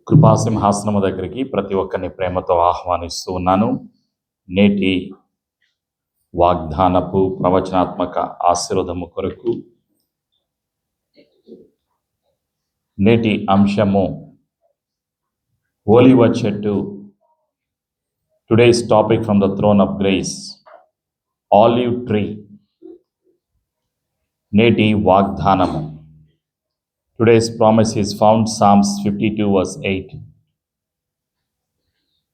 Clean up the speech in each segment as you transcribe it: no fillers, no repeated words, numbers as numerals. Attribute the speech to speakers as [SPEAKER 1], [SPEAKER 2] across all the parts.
[SPEAKER 1] కృపాసింహాసనము దగ్గరికి ప్రతి ఒక్కరిని ప్రేమతో ఆహ్వానిస్తూ ఉన్నాను. నేటి వాగ్దానపు ప్రవచనాత్మక ఆశీర్వాదము కొరకు నేటి అంశము ఒలీవ చెట్టు. Today's topic from the throne of grace, olive tree. నేటి వాగ్దానము. Today's promise is found Psalms 52 verse 8.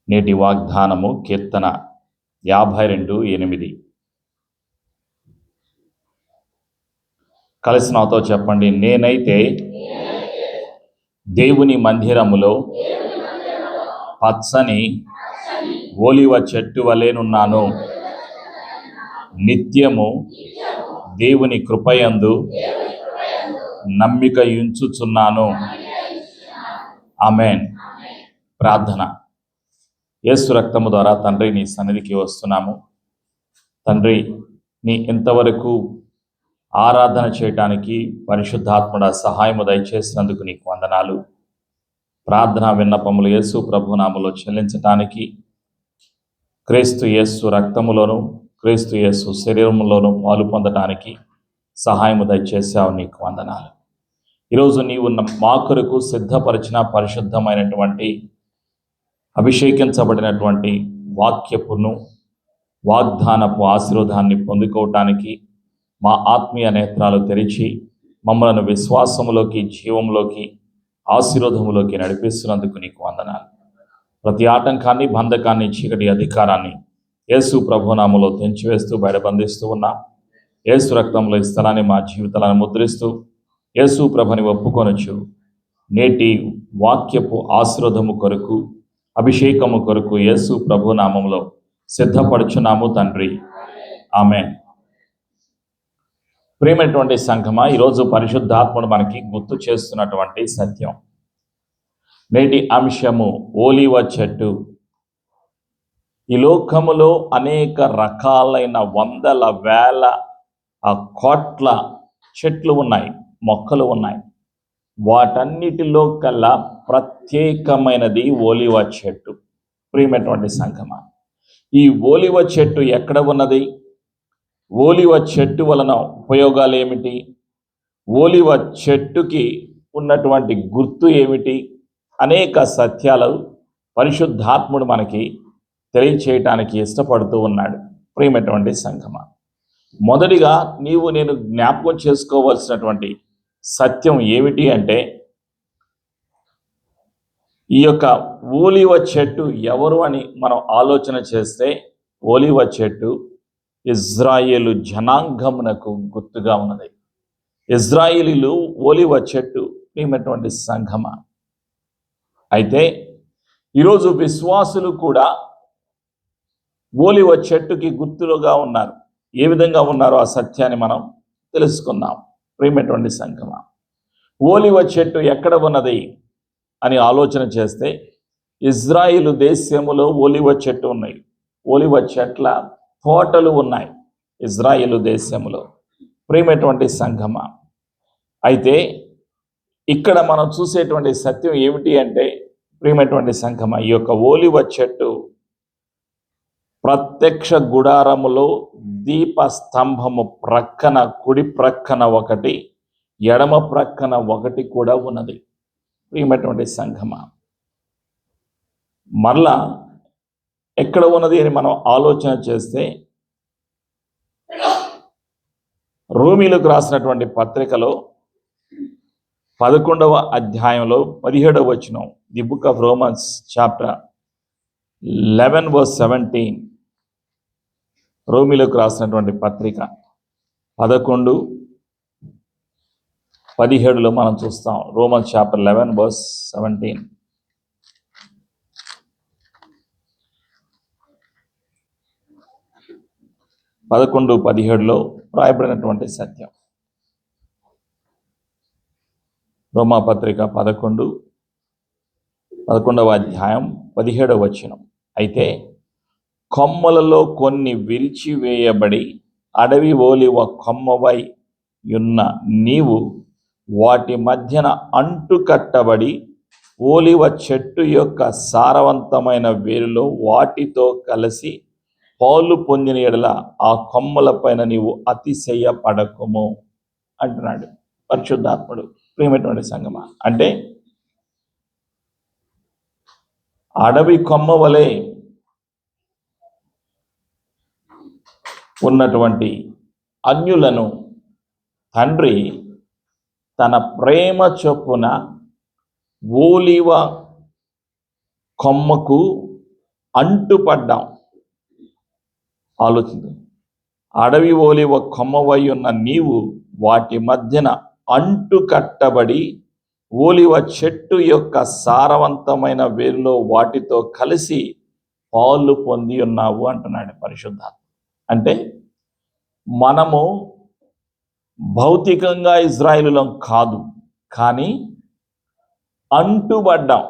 [SPEAKER 1] నేటి వాగ్దానము కీర్తన 52:8. కలిసి నాతో చెప్పండి. నేనైతే దేవుని మందిరములో పచ్చని ఒలీవ చెట్టు వలెనున్నాను. నిత్యము దేవుని కృపయందు నమ్మిక ఉంచుచున్నాను. ఆమేన్. ప్రార్థన. యేసు రక్తము ద్వారా తండ్రి నీ సన్నిధికి వస్తున్నాము. తండ్రి, నీ ఇంతవరకు ఆరాధన చేయటానికి పరిశుద్ధాత్మడ సహాయము దయచేసినందుకు నీకు వందనాలు. ప్రార్థన విన్నపములు యేసు ప్రభునామములో చెల్లించటానికి, క్రీస్తు యేసు రక్తములోను క్రీస్తు యేసు శరీరములోను పాలు పొందటానికి సహాయము దయచేసావు. నీకు వందనాలు. ఈరోజు నీవు మా కొరకు సిద్ధపరిచిన పరిశుద్ధమైనటువంటి అభిషేకించబడినటువంటి వాక్యపును వాగ్దానపు ఆశీర్వాదాన్ని పొందుకోవటానికి మా ఆత్మీయ నేత్రాలు తెరిచి మమ్మలను విశ్వాసములోకి, జీవంలోకి, ఆశీర్వాదములోకి నడిపిస్తున్నందుకు నీకు వందనాలు. ప్రతి ఆటంకాన్ని, బంధకాన్ని, చీకటి అధికారాన్ని యేసు ప్రభునామములో తెంచివేస్తూ బయటబంధిస్తూ ఉన్నాం. యేసు రక్తంలో ఈ స్థలాన్ని మా జీవితాలను ముద్రిస్తూ యేసు ప్రభుని ఒప్పుకొనొచ్చు. నేటి వాక్యపు ఆశీర్వాదము కొరకు, అభిషేకము కొరకు యేసు ప్రభు నామములో సిద్ధపడుచున్నాము తండ్రి. ఆమేన్. ప్రియమైనటువంటి సంఘమా, ఈరోజు పరిశుద్ధాత్ముడు మనకి గుర్తు చేస్తున్నటువంటి సత్యం. నేటి అంశము ఒలీవ చెట్టు. ఈ లోకములో అనేక రకాలైన వందల వేల కోట్ల చెట్లు ఉన్నాయి, మొక్కలు ఉన్నాయి. వాటన్నిటిలో కల్లా ప్రత్యేకమైనది ఒలీవ చెట్టు. ప్రియమైనటువంటి సంఘమా, ఈ ఒలీవ చెట్టు ఎక్కడ ఉన్నది? ఒలీవ చెట్టు వలన ఉపయోగాలు ఏమిటి? ఒలీవ చెట్టుకి ఉన్నటువంటి గుర్తు ఏమిటి? అనేక సత్యాలు పరిశుద్ధాత్ముడు మనకి తెలియచేయటానికి ఇష్టపడుతూ ఉన్నాడు. ప్రియమైనటువంటి సంఘమా, మొదటిగా నీవు నేను జ్ఞాపకం చేసుకోవాల్సినటువంటి సత్యం ఏమిటి అంటే, ఈ యొక్క ఒలీవ చెట్టు ఎవరు అని మనం ఆలోచన చేస్తే, ఒలీవ చెట్టు ఇజ్రాయేలు జనాంగమునకు గుర్తుగా ఉన్నది. ఇజ్రాయేలీలు ఒలీవ చెట్టు. ప్రియమైనటువంటి సంఘమా, అయితే ఈరోజు విశ్వాసులు కూడా ఒలీవ చెట్టుకి గుర్తులుగా ఉన్నారు. ఏ విధంగా ఉన్నారో ఆ సత్యాన్ని మనం తెలుసుకుందాం. ప్రియమైనటువంటి సంఘమా, ఒలీవ చెట్టు ఎక్కడ ఉన్నది అని ఆలోచన చేస్తే, ఇజ్రాయిలు దేశములో ఒలీవ చెట్టు ఉన్నాయి. ఒలీవ చెట్ల తోటలు ఉన్నాయి ఇజ్రాయిలు దేశములో. ప్రియమైనటువంటి సంఘమా, అయితే ఇక్కడ మనం చూసేటువంటి సత్యం ఏమిటి అంటే, ప్రియమైనటువంటి సంఘమా, ఈ యొక్క ఒలీవ చెట్టు ప్రత్యక్ష గుడారములో దీపస్తంభము ప్రక్కన, కుడి ప్రక్కన ఒకటి, ఎడమ ప్రక్కన ఒకటి కూడా ఉన్నది. ప్రియమైనటువంటి సంఘమా, మరలా ఎక్కడ ఉన్నది అని మనం ఆలోచన చేస్తే, రోమీలకు రాసినటువంటి పత్రికలో 11వ అధ్యాయంలో 17వ వచనం, the book of Romans chapter 11 verse 17. రోమీలకు రాసినటువంటి పత్రిక 11:17లో మనం చూస్తాం. Romans chapter 11 verse 17. పదకొండు 17లో రాయబడినటువంటి సత్యం. రోమా పత్రిక 11వ అధ్యాయం 17వ వచనం. అయితే కొమ్మలలో కొన్ని విరిచివేయబడి అడవి ఒలీవ కొమ్మవై ఉన్న నీవు వాటి మధ్యన అంటు కట్టబడి ఓలివ చెట్టు యొక్క సారవంతమైన వేరులో వాటితో కలిసి పాలు పొందిన ఎడల ఆ కొమ్మల పైన నీవు అతిశయపడకుము అంటున్నాడు పరిశుద్ధాత్ముడు. ప్రియమైనటువంటి సంగమా, అంటే అడవి కొమ్మ వలె ఉన్నటువంటి అన్యులను తండ్రి తన ప్రేమ చొప్పున ఓలివ కొమ్మకు అంటుపడ్డాం. ఆలోచించు, అడవి ఓలివ కొమ్మవై ఉన్న నీవు వాటి మధ్యన అంటు కట్టబడి ఓలివ చెట్టు యొక్క సారవంతమైన వేరులో వాటితో కలిసి పాలు పొంది ఉన్నావు అంటున్నాడు పరిశుద్ధాత్మ. అంటే మనము భౌతికంగా ఇజ్రాయేలులం కాదు, కానీ అంటుబడ్డాం,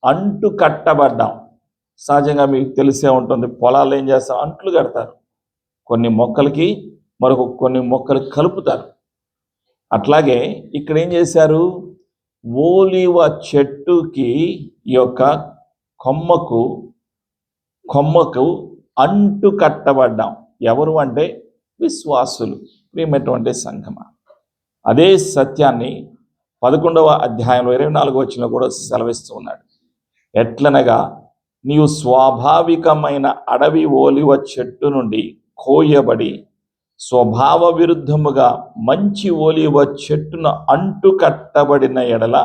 [SPEAKER 1] అంటు కట్టబడ్డాం. సహజంగా మీకు తెలిసే ఉంటుంది, పొలాలు ఏం చేస్తారు, అంట్లు కడతారు. కొన్ని మొక్కలకి మరొక కొన్ని మొక్కలు కలుపుతారు. అట్లాగే ఇక్కడ ఏం చేశారు, ఓలివ చెట్టుకి ఈ యొక్క కొమ్మకు అంటు కట్టబడ్డాం. ఎవరు అంటే విశ్వాసులు. ప్రియమైనటువంటి సంఘమా, అదే సత్యాన్ని 11వ అధ్యాయంలో 24వ వచనంలో కూడా సెలవిస్తూ ఉన్నాడు. ఎట్లనగా నీవు స్వాభావికమైన అడవి ఓలివ చెట్టు నుండి కోయబడి స్వభావ విరుద్ధముగా మంచి ఓలివ చెట్టును అంటు కట్టబడిన ఎడల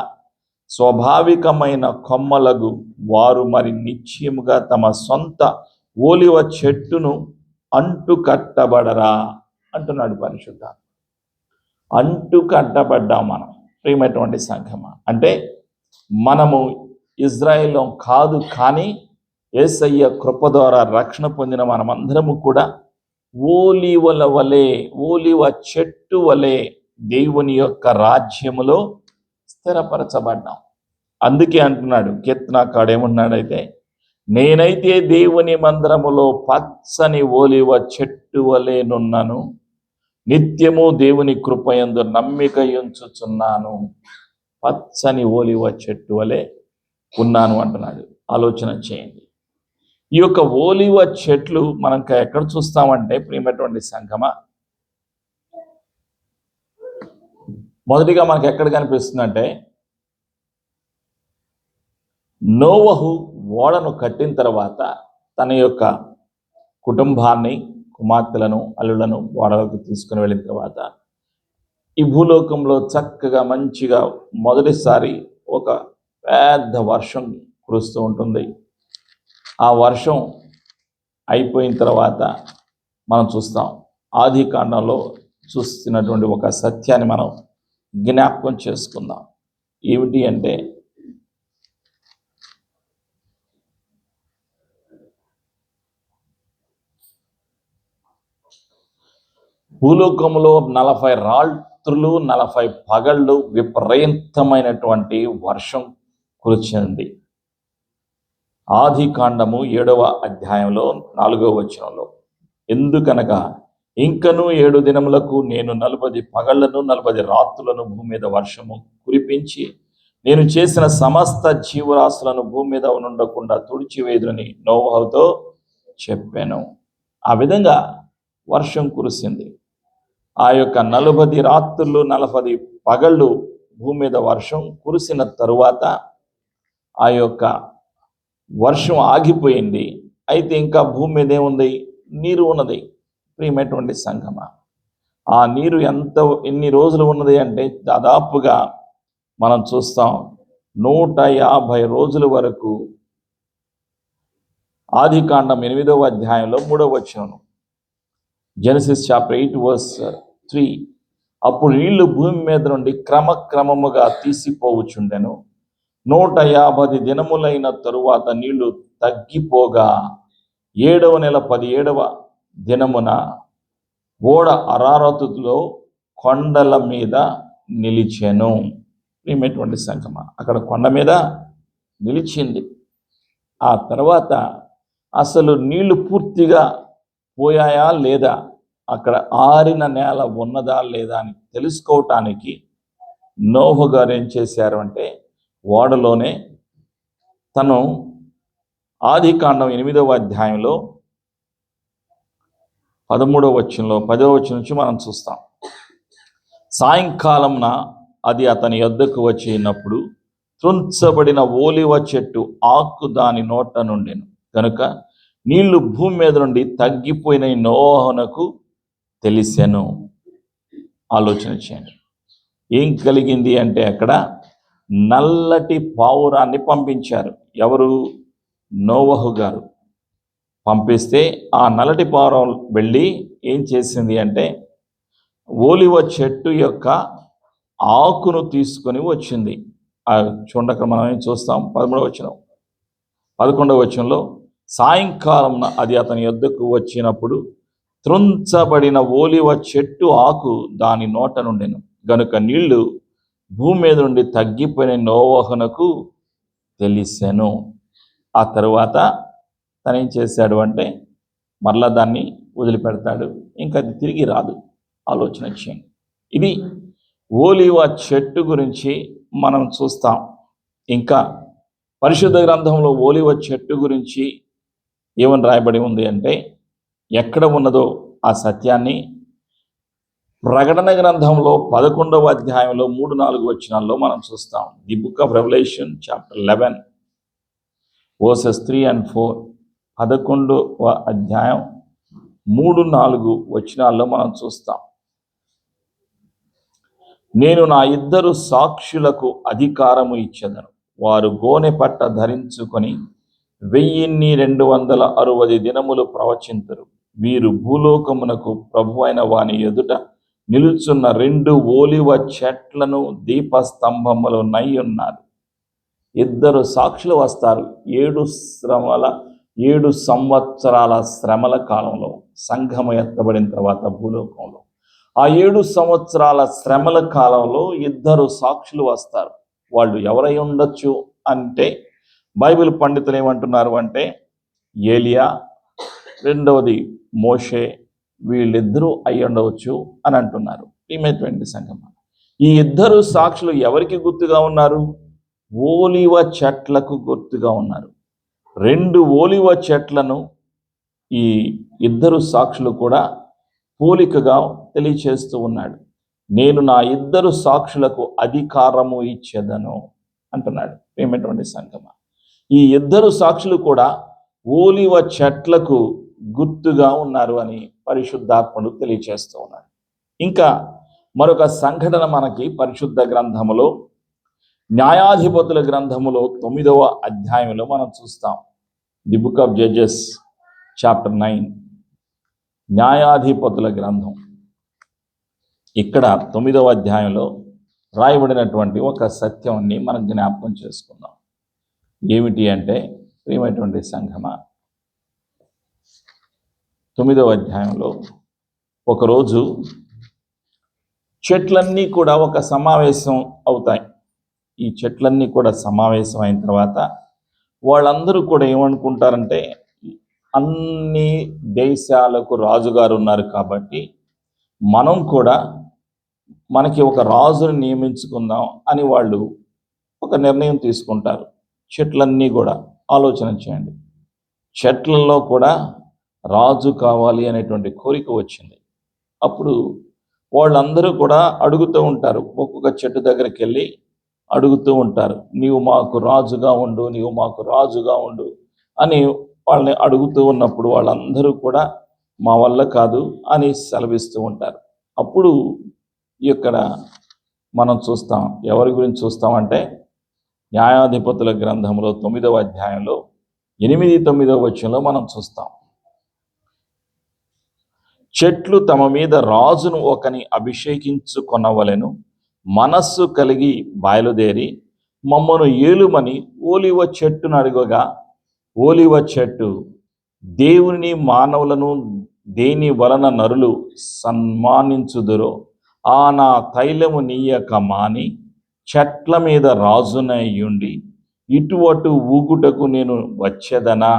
[SPEAKER 1] స్వాభావికమైన కొమ్మలగు వారు మరి నిశ్చయముగా తమ సొంత ఓలివ చెట్టును అంటు కట్టబడరా అంటున్నాడు పరిశుద్ధ. అంటు కట్టబడ్డాం మనం. ప్రియమైనటువంటి సంఘమా, అంటే మనము ఇజ్రాయేల్ కాదు, కానీ యేసయ్య కృప ద్వారా రక్షణ పొందిన మనమందరము కూడా ఓలివల వలె, ఓలివ చెట్టు వలె దేవుని యొక్క రాజ్యములో స్థిరపరచబడ్డాం. అందుకే అంటున్నాడు కీర్తనాకారుడు, ఏమంటున్నాడైతే, నేనైతే దేవుని మందిరములో పచ్చని ఓలివ చెట్టు వలె నున్నాను, నిత్యము దేవుని కృపయందు నమ్మిక ఉంచుచున్నాను. పచ్చని ఓలివ చెట్టు వలె ఉన్నాను అంటున్నాడు. ఆలోచన చేయండి. ఈ యొక్క ఓలివ చెట్లు మనం ఎక్కడ చూస్తామంటే, ప్రియమైనటువంటి సంఘమా, మొదటిగా మనకు ఎక్కడ కనిపిస్తుందంటే, నోవహు ఓడను కట్టిన తర్వాత తన యొక్క కుటుంబాన్ని, కుమార్తెలను, అల్లులను ఓడలోకి తీసుకుని వెళ్ళిన తర్వాత ఈ భూలోకంలో చక్కగా మంచిగా మొదటిసారి ఒక పెద్ద వర్షం కురుస్తూ ఉంటుంది. ఆ వర్షం అయిపోయిన తర్వాత మనం చూస్తాం, ఆది కాండంలో చూస్తున్నటువంటి ఒక సత్యాన్ని మనం జ్ఞాపకం చేసుకుందాం. ఏమిటి అంటే, భూలోకంలో 40 రాత్రులు 40 పగళ్ళు విపరీతమైనటువంటి వర్షం కురిచింది. ఆది కాండము 7వ అధ్యాయంలో 4వ వచనంలో, ఎందుకనగా ఇంకను 7 దినములకు నేను 40 పగళ్లను 40 రాత్రులను భూమి మీద వర్షము కురిపించి నేను చేసిన సమస్త జీవరాశులను భూమి మీద ఉండకుండా తుడిచివేదునని నోవహుతో చెప్పాను. ఆ విధంగా వర్షం కురిసింది. ఆ యొక్క 40 రాత్రులు 40 పగళ్ళు భూమి మీద వర్షం కురిసిన తరువాత ఆ యొక్క వర్షం ఆగిపోయింది. అయితే ఇంకా భూమి మీద ఏముంది, నీరు ఉన్నది. ప్రియమైనటువంటి సంఘమా, ఆ నీరు ఎన్ని రోజులు ఉన్నది అంటే, దాదాపుగా మనం చూస్తాం 150 రోజుల వరకు. ఆది కాండం 8వ అధ్యాయంలో 3వ వచనం, జెనసిస్ చాప్టర్ 8 వర్స్ 3, అప్పుడు నీళ్లు భూమి మీద నుండి క్రమక్రమముగా తీసిపోవచ్చుండెను. 150 దినములైన తరువాత నీళ్లు తగ్గిపోగా 7వ నెల 17వ దినమున ఓడ అరారతులో కొండల మీద నిలిచెను. ప్రియమైనటువంటి సంఘమా, అక్కడ కొండ మీద నిలిచింది. ఆ తర్వాత అసలు నీళ్లు పూర్తిగా పోయాయా లేదా, అక్కడ ఆరిన నేల ఉన్నదా లేదా అని తెలుసుకోవటానికి నోహు గారు ఏం చేశారు అంటే, ఓడలోనే తను ఆదికాండం 8వ అధ్యాయంలో 13వ వచనంలో 10వ వచనం నుంచి మనం చూస్తాం. సాయంకాలంన అది అతని యొద్దకు వచ్చినప్పుడు త్రుంచబడిన ఓలివ చెట్టు ఆకు దాని నోట నుండెను కనుక నీళ్లు భూమి మీద నుండి తగ్గిపోయిన నోహనకు తెలిసెను. ఆలోచన చేయండి, ఏం కలిగింది అంటే అక్కడ నల్లటి పావురాన్ని పంపించారు. ఎవరు? నోవహు గారు పంపిస్తే ఆ నల్లటి పావురం వెళ్ళి ఏం చేసింది అంటే ఓలివ చెట్టు యొక్క ఆకును తీసుకొని వచ్చింది. చూడక మనం ఏం చూస్తాం, 13వ వచనం 11వ వచనంలో సాయంకాలం అది అతని యొద్దకు వచ్చినప్పుడు త్రుంచబడిన ఓలివ చెట్టు ఆకు దాని నోట నుండెను గనుక నీళ్లు భూమి మీద నుండి తగ్గిపోయిన నోవహునకు తెలిసెను. ఆ తరువాత తను ఏం చేశాడు అంటే మరలా దాన్ని వదిలిపెడతాడు, ఇంకా అది తిరిగి రాదు. ఆలోచన చేయండి, ఇది ఓలివ చెట్టు గురించి మనం చూస్తాం. ఇంకా పరిశుద్ధ గ్రంథంలో ఓలివ చెట్టు గురించి ఏమని రాయబడి ఉంది అంటే ఎక్కడ ఉన్నదో ఆ సత్యాన్ని ప్రకటన గ్రంథంలో 11వ అధ్యాయంలో 3-4 వచనాల్లో మనం చూస్తాం. The book of Revelation chapter 11 versus 3 and 4. 11వ అధ్యాయం 3-4 వచనాల్లో మనం చూస్తాం. నేను నా 2 సాక్షులకు అధికారము ఇచ్చెదను, వారు గోనె పట్ట ధరించుకొని 1260 దినములు ప్రవచింతురు. వీరు భూలోకమునకు ప్రభు అయిన వాని ఎదుట నిలుచున్న 2 ఓలివ చెట్లను దీపస్తంభములు నై ఉన్నారు. 2 సాక్షులు వస్తారు. 7 సంవత్సరాల శ్రమల కాలంలో సంఘము ఎత్తబడిన తర్వాత భూలోకంలో ఆ 7 సంవత్సరాల శ్రమల కాలంలో 2 సాక్షులు వస్తారు. వాళ్ళు ఎవరై ఉండొచ్చు అంటే బైబిల్ పండితులు ఏమంటున్నారు అంటే ఏలియా, రెండవది మోషే, వీళ్ళిద్దరూ అయి ఉండవచ్చు అని అంటున్నారు. ప్రియమైనటువంటి సంగమా, ఈ 2 సాక్షులు ఎవరికి గుర్తుగా ఉన్నారు? ఓలివ చెట్లకు గుర్తుగా ఉన్నారు. 2 ఓలివ చెట్లను ఈ 2 సాక్షులు కూడా పోలికగా తెలియచేస్తూ ఉన్నాడు. నేను నా 2 సాక్షులకు అధికారము ఇచ్చేదను అంటున్నాడు. ఏమైనటువంటి సంగమా, ఈ 2 సాక్షులు కూడా ఓలివ చెట్లకు గుర్తుగా ఉన్నారు అని పరిశుద్ధాత్ముడు తెలియచేస్తూ ఉన్నాడు. ఇంకా మరొక సంఘటన మనకి పరిశుద్ధ గ్రంథములో న్యాయాధిపతుల గ్రంథములో 9వ అధ్యాయంలో మనం చూస్తాం. The book of judges chapter 9, న్యాయాధిపతుల గ్రంథం. ఇక్కడ 9వ అధ్యాయంలో రాయబడినటువంటి ఒక సత్యాన్ని మనం జ్ఞాపకం చేసుకుందాం. ఏమిటి అంటే ప్రియమైనటువంటి సంఘమా, 9వ అధ్యాయంలో ఒకరోజు చెట్లన్నీ కూడా ఒక సమావేశం అవుతాయి. ఈ చెట్లన్నీ కూడా సమావేశం అయిన తర్వాత వాళ్ళందరూ కూడా ఏమనుకుంటారంటే అన్ని దేశాలకు రాజుగారు ఉన్నారు కాబట్టి మనం కూడా మనకి ఒక రాజుని నియమించుకుందాం అని వాళ్ళు ఒక నిర్ణయం తీసుకుంటారు. చెట్లన్నీ కూడా ఆలోచన చేయండి, చెట్లలో కూడా రాజు కావాలి అనేటువంటి కోరిక వచ్చింది. అప్పుడు వాళ్ళందరూ కూడా అడుగుతూ ఉంటారు, ఒక్కొక్క చెట్టు దగ్గరికి వెళ్ళి అడుగుతూ ఉంటారు, నీవు మాకు రాజుగా ఉండు, నీవు మాకు రాజుగా ఉండు అని వాళ్ళని అడుగుతూ ఉన్నప్పుడు వాళ్ళందరూ కూడా మా వల్ల కాదు అని సెలవిస్తూ ఉంటారు. అప్పుడు ఇక్కడ మనం చూస్తాం, ఎవరి గురించి చూస్తామంటే న్యాయాధిపతుల గ్రంథంలో 9వ అధ్యాయంలో 8-9 వచనంలో మనం చూస్తాం. చెట్లు తమ మీద రాజును ఒకని అభిషేకించుకొనవలెను, మనస్సు కలిగి బయలుదేరి మమ్మను ఏలుమని ఓలివ చెట్టును అడుగగా, ఓలివ చెట్టు దేవుని మానవులను దేని వలన నరులు సన్మానించుదురో ఆ నా తైలము నీయక మాని చెట్ల మీద రాజునయ్యుండి ఇటువటు ఊగుటకు నేను వచ్చేదనా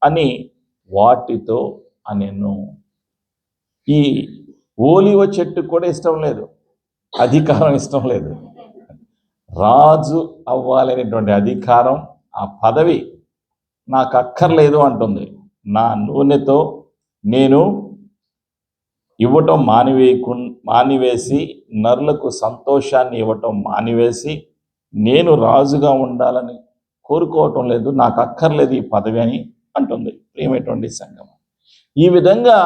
[SPEAKER 1] అని వాటితో అనెను. ఈ ఓలివ చెట్టు కూడా ఇష్టం లేదు, అధికారం ఇష్టం లేదు. రాజు అవ్వాలనేటువంటి అధికారం, ఆ పదవి నాకు అక్కర్లేదు అంటుంది. నా నూనెతో నేను ఇవ్వటం మానివేసి, నరులకు సంతోషాన్ని ఇవ్వటం మానివేసి, నేను రాజుగా ఉండాలని కోరుకోవటం లేదు, నాకు అక్కర్లేదు ఈ పదవి అని అంటుంది. ప్రియమైనటువంటి సంఘం, ఈ విధంగా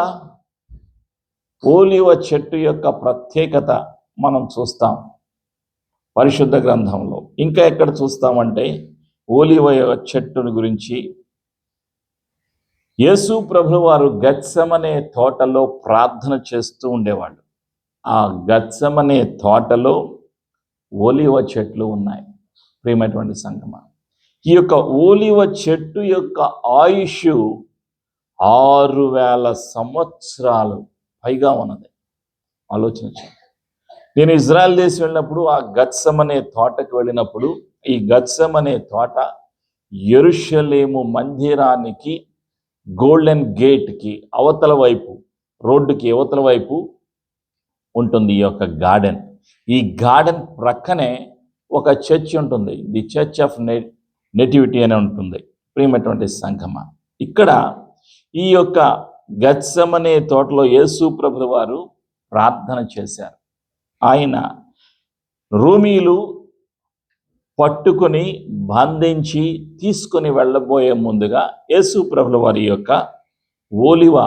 [SPEAKER 1] ఓలివ చెట్టు యొక్క ప్రత్యేకత మనం చూస్తాం పరిశుద్ధ గ్రంథంలో. ఇంకా ఎక్కడ చూస్తామంటే ఓలివ చెట్టుని గురించి యేసు ప్రభువు వారు గెత్సెమనే తోటలో ప్రార్థన చేస్తూ ఉండేవాళ్ళు. ఆ గెత్సెమనే తోటలో ఓలివ చెట్లు ఉన్నాయి. ప్రియమైనటువంటి సంగమా, ఈ యొక్క ఓలివ చెట్టు యొక్క ఆయుష్ 6000 సంవత్సరాలు పైగా ఉన్నది. ఆలోచించండి. నేను ఇజ్రాయెల్ దేశం వెళ్ళినప్పుడు ఆ గెత్సెమనే తోటకు వెళ్ళినప్పుడు, ఈ గెత్సెమనే తోట యెరూషలేము మందిరానికి గోల్డెన్ గేట్కి అవతల వైపు, రోడ్డుకి అవతల వైపు ఉంటుంది ఈ యొక్క గార్డెన్. ఈ గార్డెన్ ప్రక్కనే ఒక చర్చ్ ఉంటుంది, ది చర్చ్ ఆఫ్ నేటివిటీ అని ఉంటుంది. ప్రియమైనటువంటి సంఘమా, ఇక్కడ ఈ యొక్క గెత్సెమనే తోటలో యేసు ప్రభువు వారు ప్రార్థన చేశారు. ఆయన రోమీలు పట్టుకొని బంధించి తీసుకొని వెళ్ళబోయే ముందుగా యేసు ప్రభువు వారి యొక్క ఓలివ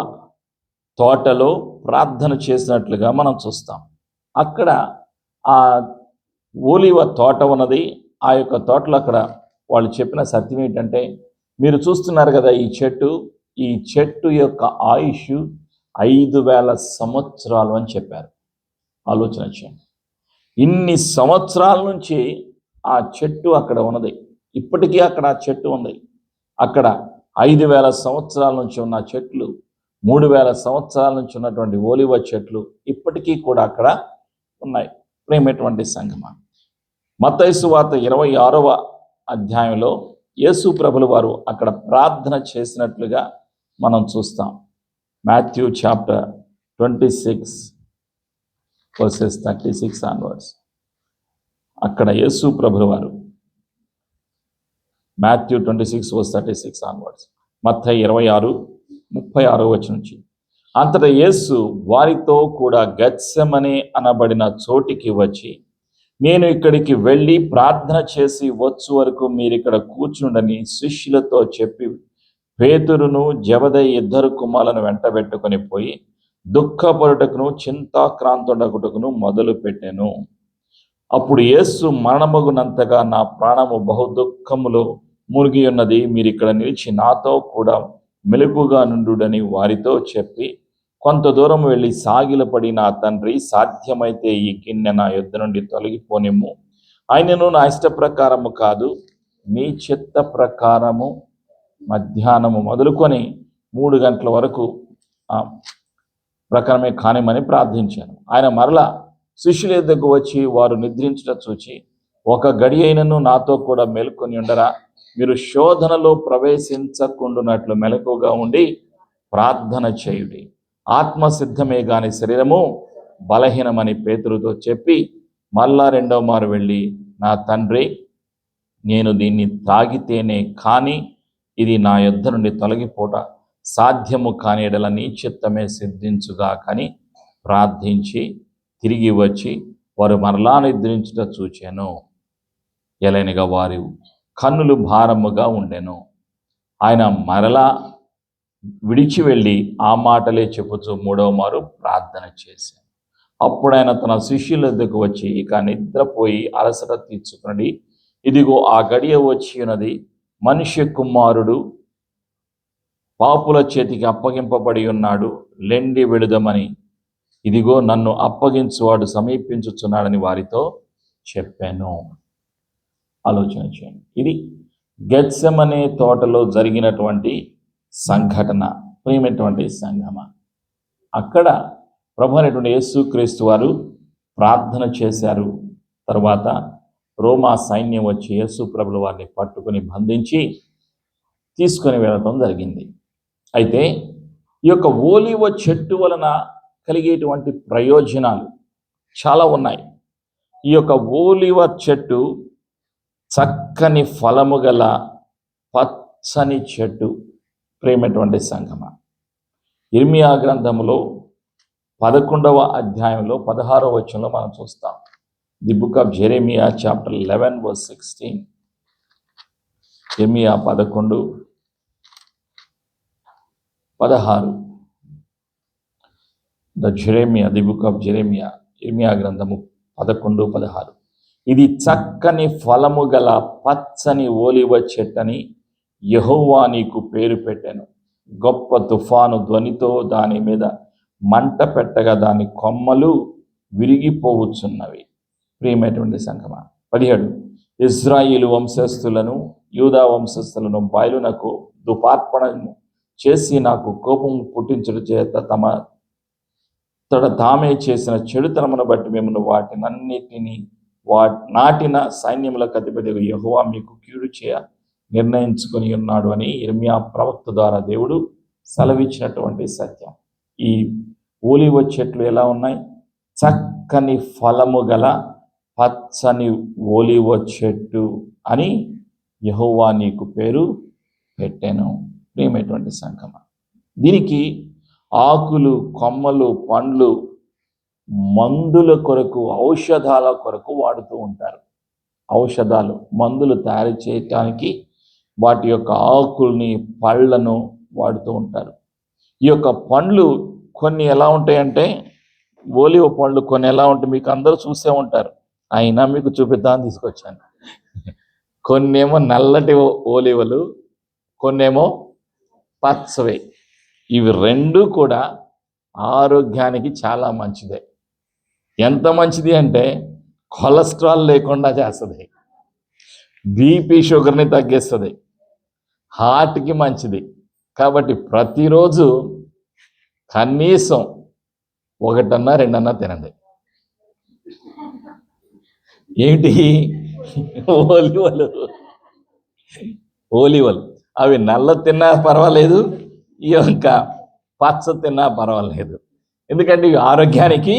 [SPEAKER 1] తోటలో ప్రార్థన చేసినట్లుగా మనం చూస్తాం. అక్కడ ఆ ఓలివ తోట ఉన్నది. ఆ యొక్క తోటలో అక్కడ వాళ్ళు చెప్పిన సత్యం ఏంటంటే, మీరు చూస్తున్నారు కదా ఈ చెట్టు యొక్క ఆయుష్ 5000 సంవత్సరాలు అని చెప్పారు. ఆలోచన చేయండి. ఇన్ని సంవత్సరాల నుంచి ఆ చెట్టు అక్కడ ఉన్నది. ఇప్పటికీ అక్కడ ఆ చెట్టు ఉంది. అక్కడ 5000 సంవత్సరాల నుంచి ఉన్న చెట్లు, 3000 సంవత్సరాల నుంచి ఉన్నటువంటి ఓలివ చెట్లు ఇప్పటికీ కూడా అక్కడ ఉన్నాయి. ప్రియమైనటువంటి సంఘమా, మత్తయి సువార్త 26వ అధ్యాయంలో యేసు ప్రభువు వారు అక్కడ ప్రార్థన చేసినట్లుగా మనం చూస్తాం. Matthew chapter 26 verses 36 onwards. అక్కడ యేసు ప్రభువు వారు మాథ్యూ 26 verse 36 onwards, మత్తయి 26:36 వచనం నుంచి, అంతటా యేసు వారితో కూడా గెత్సెమనే అనబడిన చోటికి వచ్చి, నేను ఇక్కడికి వెళ్ళి ప్రార్థన చేసి వచ్చు వరకు మీరు ఇక్కడ కూర్చుండని శిష్యులతో చెప్పి, పేతురును జెబెదయి 2 కుమారులను వెంటబెట్టుకొని పోయి దుఃఖపడుటకును చింతాక్రాంతుడగుటకును మొదలు పెట్టెను. అప్పుడు యేసు, మరణమగునంతగా నా ప్రాణము బహు దుఃఖములో మునిగి ఉన్నది, మీరు ఇక్కడ నిలిచి నాతో కూడా మెలకుగా నుండుడని వారితో చెప్పి, కొంత దూరం వెళ్ళి సాగిలపడి, నా తండ్రి, సాధ్యమైతే ఈ గిన్నె నా యొద్ద నుండి తొలగిపోనిమ్ము, ఆయనను నా ఇష్ట ప్రకారము కాదు నీ చిత్త ప్రకారము. మధ్యాహ్నము మొదలుకొని 3 గంటల వరకు ప్రకారమే కానిమని ప్రార్థించాను. ఆయన మరలా శిష్యుల యొద్దకు వచ్చి వారు నిద్రించుట చూచి, ఒక గడి అయినను నాతో కూడా మేల్కొని ఉండరా, మీరు శోధనలో ప్రవేశించకుండునట్లు మెలకుగా ఉండి ప్రార్థన చేయుడి, ఆత్మసిద్ధమే గాని శరీరము బలహీనమని పేతురుతో చెప్పి, మళ్ళా 2వ మారు వెళ్ళి, నా తండ్రి, నేను దీన్ని తాగితేనే కానీ ఇది నా యొద్ద నుండి తొలగిపోట సాధ్యము కాని ఎడల నీ చిత్తమే సిద్ధించుగా కని ప్రార్థించి తిరిగి వచ్చి వారు మరలా నిద్రించుట చూచాను. ఎలైనగా వారి కన్నులు భారముగా ఉండెను. ఆయన మరలా విడిచి వెళ్ళి ఆ మాటలే చెప్పుచూ 3వ మారు ప్రార్థన చేశాను. అప్పుడు ఆయన తన శిష్యుల వద్దకు వచ్చి, ఇక నిద్రపోయి అలసట తీర్చుకుని, ఇదిగో ఆ గడియ వచ్చి ఉన్నది, మనుష్య కుమారుడు పాపుల చేతికి అప్పగింపబడి ఉన్నాడు, లెండి వెళుదమని, ఇదిగో నన్ను అప్పగించువాడు సమీపించుచున్నాడని వారితో చెప్పాను. ఆలోచన చేయండి. ఇది గెత్సెమనే తోటలో జరిగినటువంటి సంఘటన. ప్రియమైనటువంటి సంఘమా, అక్కడ ప్రభు అయినటువంటి యేసుక్రీస్తు వారు ప్రార్థన చేశారు. తర్వాత రోమా సైన్యం వచ్చి యేసు ప్రభుల వారిని పట్టుకుని బంధించి తీసుకొని వెళ్ళటం జరిగింది. అయితే ఈ యొక్క ఓలివ చెట్టు వలన కలిగేటువంటి ప్రయోజనాలు చాలా ఉన్నాయి. ఈ యొక్క ఓలివ చెట్టు చక్కని ఫలము గల పచ్చని చెట్టు. ప్రేమటువంటి సంగమా, ఇర్మియా గ్రంథములో 11వ అధ్యాయంలో 16వ వచనంలో మనం చూస్తాం. The book of Jeremiah chapter 11 verse 16. ఇర్మియా 11:16. ది బుక్ ఆఫ్ జెరెమియా, ఇర్మియా గ్రంథము 11:16. ఇది చక్కని ఫలము గల పచ్చని ఓలివ చెట్టని యెహోవా నీకు పేరు పెట్టెను. గొప్ప తుఫాను ధ్వనితో దాని మీద మంట పెట్టగా దాని కొమ్మలు విరిగిపోవచ్చున్నవి. ప్రియమైనటువంటి సంగమా, 17. ఇజ్రాయేలు వంశస్థులను యూదా వంశస్థులను బయలునకు దుపార్పణను చేసి నాకు కోపం పుట్టించడం చేత తామే చేసిన చెడుతనమును బట్టి మిమ్మల్ని వాటినన్నిటినీ నాటిన సైన్యములకు అధిపతి యెహోవా మీకు కీడు చేయ నిర్ణయించుకొని ఉన్నాడు అని ఇర్మియా ప్రవక్త ద్వారా దేవుడు సెలవిచ్చినటువంటి సత్యం. ఈ ఓలివ చెట్లు ఎలా ఉన్నాయి? చక్కని ఫలము గల పచ్చని ఓలివ చెట్టు అని యెహోవా నీకు పేరు పెట్టాను. ప్రియమైనటువంటి సంగమా, దీనికి ఆకులు, కొమ్మలు, పండ్లు మందుల కొరకు, ఔషధాల కొరకు వాడుతూ ఉంటారు. ఔషధాలు, మందులు తయారు చేయటానికి వాటి యొక్క ఆకుల్ని, పళ్ళను వాడుతూ ఉంటారు. ఈ యొక్క పండ్లు కొన్ని ఎలా ఉంటాయంటే, ఓలివ పండ్లు కొన్ని ఎలా ఉంటాయి మీకు అందరూ చూసే ఉంటారు, అయినా మీకు చూపిద్దామని తీసుకొచ్చాను. కొన్నేమో నల్లటి ఓలివలు, కొన్నేమో పచ్చవి. ఇవి రెండు కూడా ఆరోగ్యానికి చాలా మంచిదే. ఎంత మంచిది అంటే కొలెస్ట్రాల్ లేకుండా చేస్తుంది, బీపీ షుగర్ని తగ్గిస్తుంది, హార్ట్కి మంచిది. కాబట్టి ప్రతిరోజు కనీసం 1-2 తినండి. ఏంటి? ఓలివలు అవి నల్ల తిన్నా పర్వాలేదు, ఈ యొక్క పచ్చ తిన్నా పర్వాలేదు, ఎందుకంటే ఇవి ఆరోగ్యానికి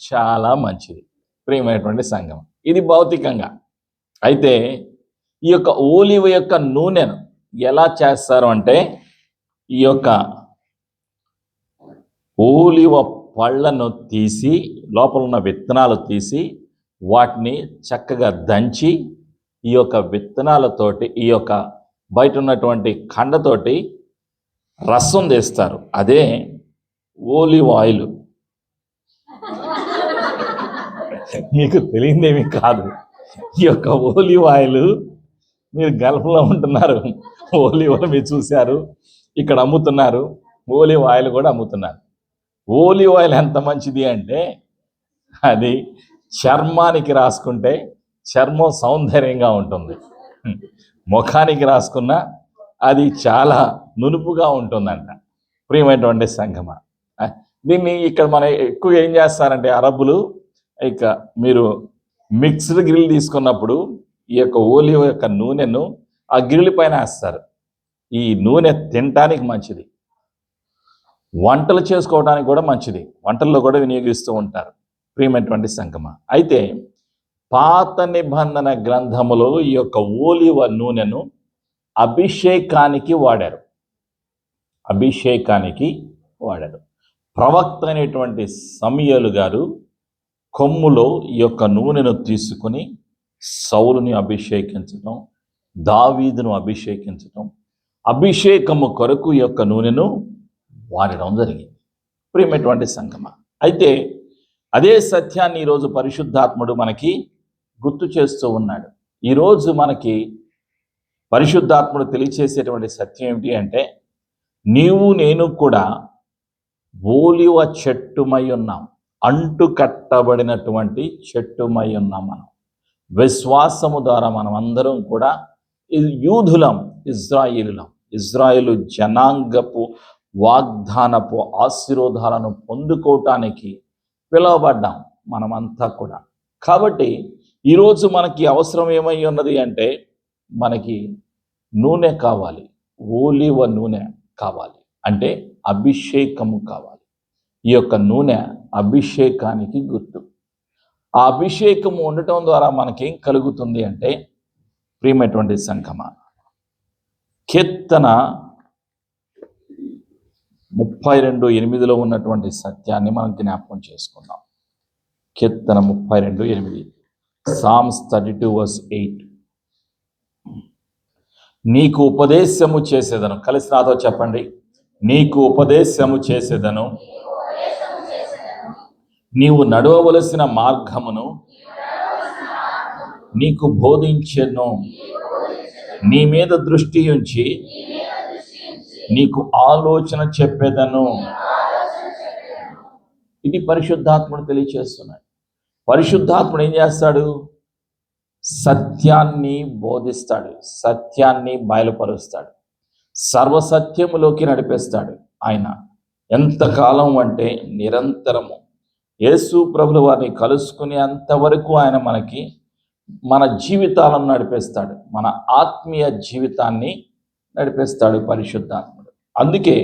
[SPEAKER 1] చాలా మంచిది. ప్రియమైనటువంటి సంఘం, ఇది భౌతికంగా. అయితే ఈ యొక్క ఓలివ యొక్క నూనెను ఎలా చేస్తారు అంటే, ఈ యొక్క ఓలివ పళ్ళను తీసి, లోపల ఉన్న విత్తనాలు తీసి, వాటిని చక్కగా దంచి, ఈ యొక్క విత్తనాలతోటి, ఈ యొక్క బయట ఉన్నటువంటి కండతోటి రసం తీస్తారు. అదే ఓలివ్ ఆయిల్. మీకు తెలియదేమీ కాదు. ఈ యొక్క ఓలివ్ ఆయిల్ మీరు గల్ఫ్లో ఉంటున్నారు, ఓలివలు మీరు చూశారు, ఇక్కడ అమ్ముతున్నారు, ఓలివ్ ఆయిల్ కూడా అమ్ముతున్నారు. ఓలివ్ ఆయిల్ ఎంత మంచిది అంటే, అది చర్మానికి రాసుకుంటే చర్మం సౌందర్యంగా ఉంటుంది, ముఖానికి రాసుకున్నా అది చాలా నునుపుగా ఉంటుందంట. ప్రియమైనటువంటి సంగమా, దీన్ని ఇక్కడ మనం ఎక్కువ ఏం చేస్తారంటే, అరబ్బులు ఇక మీరు మిక్స్డ్ గ్రిల్ తీసుకున్నప్పుడు ఈ యొక్క ఓలివ్ యొక్క నూనెను ఆ గ్రిల్ పైన వేస్తారు. ఈ నూనె తినటానికి మంచిది, వంటలు చేసుకోవడానికి కూడా మంచిది, వంటల్లో కూడా వినియోగిస్తూ ఉంటారు. ప్రియమైనటువంటి సంగమా, అయితే పాత నిబంధన గ్రంథములో ఈ యొక్క ఓలివ నూనెను అభిషేకానికి వాడారు. ప్రవక్త అయినటువంటి సమూయేలు గారు కొమ్ములో ఈ యొక్క నూనెను తీసుకుని సౌలుని అభిషేకించడం, దావీదును అభిషేకించడం, అభిషేకము కొరకు ఈ యొక్క నూనెను వాడడం జరిగింది. ప్రియమైనటువంటి సంగమా, అయితే అదే సత్యాన్ని ఈరోజు పరిశుద్ధాత్ముడు మనకి గుర్తు చేస్తూ ఉన్నాడు. ఈరోజు మనకి పరిశుద్ధాత్ముడు తెలియచేసేటువంటి సత్యం ఏమిటి అంటే, నీవు నేను కూడా ఓలివ చెట్టుమై ఉన్నాం, అంటు కట్టబడినటువంటి చెట్టుమై ఉన్నాం. మనం విశ్వాసము ద్వారా మనం అందరం కూడా యూదులం, ఇజ్రాయేలు జనాంగపు వాగ్దానపు ఆశీర్వాదాలను పొందుకోవటానికి పిలువబడ్డాం మనమంతా కూడా. కాబట్టి ఈరోజు మనకి అవసరం ఏమై ఉన్నది అంటే, మనకి నూనె కావాలి, ఓలివ నూనె కావాలి, అంటే అభిషేకము కావాలి. ఈ యొక్క నూనె అభిషేకానికి గుర్తు. ఆ అభిషేకము ఉండటం ద్వారా మనకేం కలుగుతుంది అంటే, ప్రియమైనటువంటి సంఘమా, కీర్తన 32:8 ఉన్నటువంటి సత్యాన్ని మనం జ్ఞాపకం చేసుకుందాం. కీర్తన 32:8, Psalms 32:8. నీకు ఉపదేశము చేసేదను. కలిసి నాతో చెప్పండి. నీకు ఉపదేశము చేసేదను, నీవు నడవవలసిన మార్గమును నీకు బోధించెను. నీ మీద దృష్టి ఉంచి నీకు ఆలోచన చెప్పేదను. ఇది పరిశుద్ధాత్ముడు తెలియచేస్తున్నాడు. పరిశుద్ధాత్ముడు ఏం చేస్తాడు? సత్యాన్ని బోధిస్తాడు, సత్యాన్ని బయలుపరుస్తాడు, సర్వసత్యములోకి నడిపేస్తాడు. ఆయన ఎంతకాలం అంటే నిరంతరము. యేసు ప్రభుల వారిని కలుసుకునే అంతవరకు ఆయన మన జీవితాలను నడిపేస్తాడు, మన ఆత్మీయ జీవితాన్ని నడిపేస్తాడు పరిశుద్ధాత్ముడు. అందుకే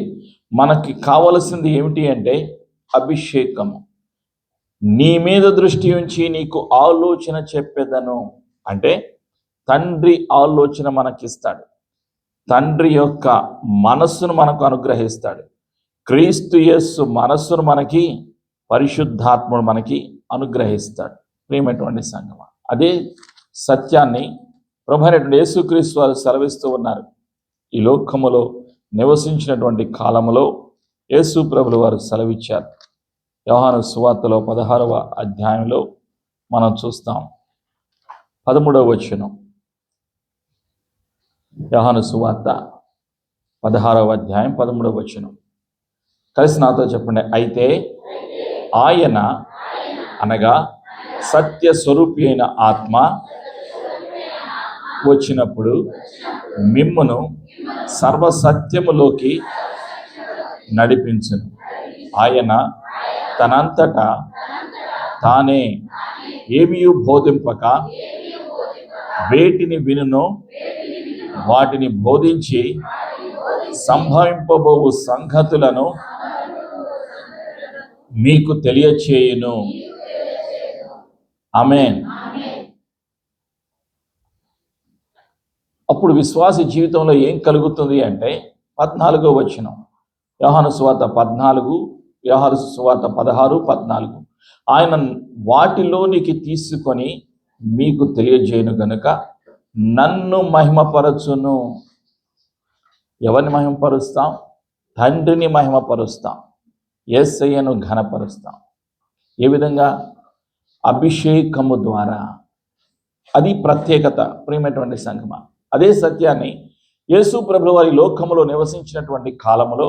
[SPEAKER 1] మనకి కావలసింది ఏమిటి అంటే అభిషేకము. నీ మీద దృష్టి ఉంచి నీకు ఆలోచన చెప్పేదను అంటే తండ్రి ఆలోచన మనకిస్తాడు, తండ్రి యొక్క మనస్సును మనకు అనుగ్రహిస్తాడు. క్రీస్తు యేసు మనస్సును మనకి పరిశుద్ధాత్ముడు మనకి అనుగ్రహిస్తాడు. ప్రియమైనటువంటి సంగమా, అదే సత్యాన్ని ప్రభువైనటువంటి యేసుక్రీస్తు వారు సెలవిస్తూ ఉన్నారు. ఈ లోకములో నివసించినటువంటి కాలములో యేసు ప్రభులు వారు సెలవిచ్చారు. యోహాను సువార్తలో 16వ అధ్యాయంలో మనం చూస్తాం. 13వ వచనం, యోహాను సువార్త 16వ అధ్యాయం 13వ వచనం. కలిసి నాతో చెప్పండి. అయితే ఆయన అనగా సత్య స్వరూపి అయిన ఆత్మ వచ్చినప్పుడు మిమ్మును సర్వసత్యములోకి నడిపించును. ఆయన తనంతటా తానే ఏమీ బోధింపక వేటిని వినునో వాటిని బోధించి సంభవింపబోవు సంగతులను మీకు తెలియచేయును. ఆమేన్. అప్పుడు విశ్వాస జీవితంలో ఏం కలుగుతుంది అంటే 14వ వచనం, యోహాను సువార్త 14, యోహాను సువార్త 16, 14. ఆయన వాటిలోనికి తీసుకొని మీకు తెలియజేయను గనుక నన్ను మహిమపరచును. ఎవరిని మహిమపరుస్తాం? తండ్రిని మహిమపరుస్తాం, యేసయ్యను ఘనపరుస్తాం. ఏ విధంగా? అభిషేకము ద్వారా. అది ప్రత్యేకత. ప్రియమైనటువంటి సంఘమా, అదే సత్యాన్ని యేసు ప్రభువు వారి లోకములో నివసించినటువంటి కాలములో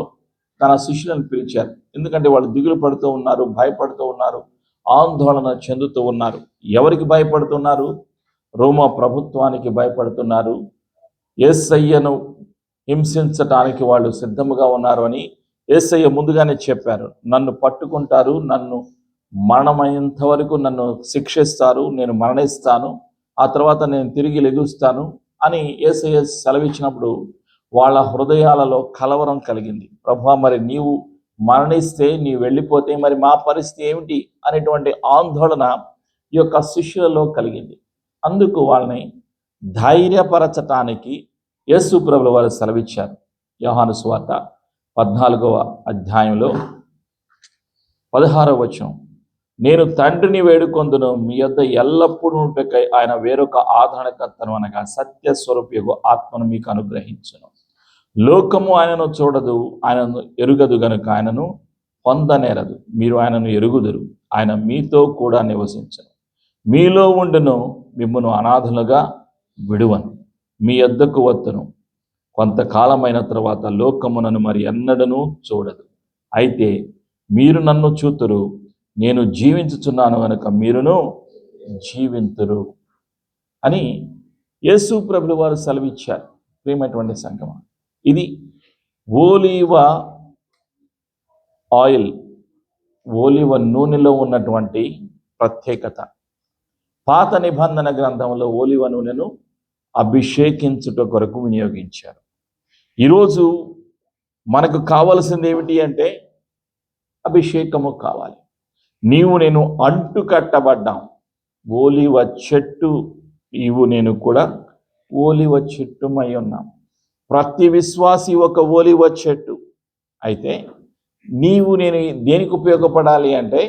[SPEAKER 1] తన శిష్యులను పిలిచారు. ఎందుకంటే వాళ్ళు దిగులు పడుతూ ఉన్నారు, భయపడుతూ ఉన్నారు, ఆందోళన చెందుతూ ఉన్నారు. ఎవరికి భయపడుతున్నారు? రోమా ప్రభుత్వానికి భయపడుతున్నారు. యేసయ్యను హింసించటానికి వాళ్ళు సిద్ధముగా ఉన్నారు అని యేసయ్య ముందుగానే చెప్పారు. నన్ను పట్టుకుంటారు, నన్ను మరణమయ్యేంత వరకు నన్ను శిక్షిస్తారు, నేను మరణిస్తాను, ఆ తర్వాత నేను తిరిగి లెగుస్తాను అని యేసయ్య సెలవిచ్చినప్పుడు వాళ్ళ హృదయాలలో కలవరం కలిగింది. ప్రభువా, మరి నీవు మరణిస్తే, నీవు వెళ్ళిపోతే మరి మా పరిస్థితి ఏమిటి అనేటువంటి ఆందోళన ఈ యొక్క శిష్యులలో కలిగింది. అందుకు వాళ్ళని ధైర్యపరచటానికి యేసు ప్రభువు వారు సెలవిచ్చారు. యోహాను సువార్త 14వ అధ్యాయంలో 16వ వచనం, నేను తండ్రిని వేడుకొందును, మీ యొద్ద ఎల్లప్పుడూ ఉంటకై ఆయన వేరొక ఆదరణకర్తను అనగా సత్య స్వరూపియగు ఆత్మను మీకు అనుగ్రహించును. లోకము ఆయనను చూడదు, ఆయనను ఎరుగదు గనుక ఆయనను పొందనేరదు. మీరు ఆయనను ఎరుగుదురు, ఆయన మీతో కూడా నివసించును. మీలో ఉండును, మిమ్మును అనాథలుగా విడువను, మీ యొద్దకు వత్తును. కొంతకాలమైన తర్వాత లోకమునను మరి ఎన్నడను చూడదు. అయితే మీరు నన్ను చూతురు, నేను జీవించుచున్నాను గనుక మీరును జీవింతురు అని యేసు ప్రభువు వారు సెలవిచ్చారు. ప్రియమైనటువంటి సంగమా, ఇది ఓలివ ఆయిల్, ఓలివ నూనెలో ఉన్నటువంటి ప్రత్యేకత. పాత నిబంధన గ్రంథంలో ఓలివ నూనెను అభిషేకించుట కొరకు వినియోగించారు. ఈరోజు మనకు కావలసింది ఏమిటి అంటే అభిషేకము కావాలి. నీవు నేను అంటు కట్టబడ్డాం, ఓలివ చెట్టు నీవు నేను కూడా ఓలివ చెట్టుమై ఉన్నాం. ప్రతి విశ్వాసి ఒక ఓలివ చెట్టు. అయితే నేను దేనికి ఉపయోగపడాలి అంటే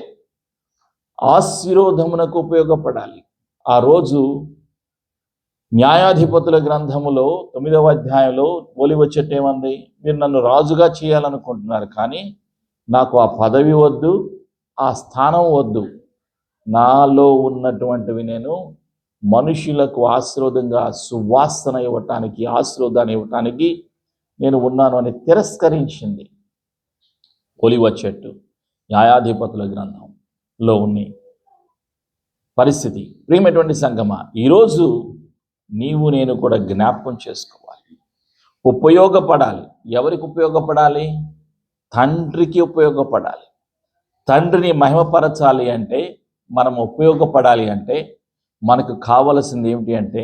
[SPEAKER 1] ఆశీర్వాదమునకు ఉపయోగపడాలి. ఆ రోజు న్యాయాధిపతుల గ్రంథములో 9వ అధ్యాయంలో ఓలివ చెట్టు ఏమంది? మీరు నన్ను రాజుగా చేయాలనుకుంటున్నారు, కానీ నాకు ఆ పదవి వద్దు, ఆ స్థానం వద్దు. నాలో ఉన్నటువంటివి నేను మనుషులకు ఆశీర్వాదంగా సువాసన ఇవ్వటానికి, ఆశీర్వాదాన్ని ఇవ్వటానికి నేను ఉన్నాను అని తిరస్కరించింది ఒలివ చెట్టు. న్యాయాధిపతుల గ్రంథంలో ఉన్న పరిస్థితి. ప్రియమైనటువంటి సంగమా, ఈరోజు నీవు నేను కూడా జ్ఞాపకం చేసుకోవాలి, ఉపయోగపడాలి. ఎవరికి ఉపయోగపడాలి? తండ్రికి ఉపయోగపడాలి. తండ్రిని మహిమపరచాలి అంటే, మనం ఉపయోగపడాలి అంటే మనకు కావలసింది ఏమిటి అంటే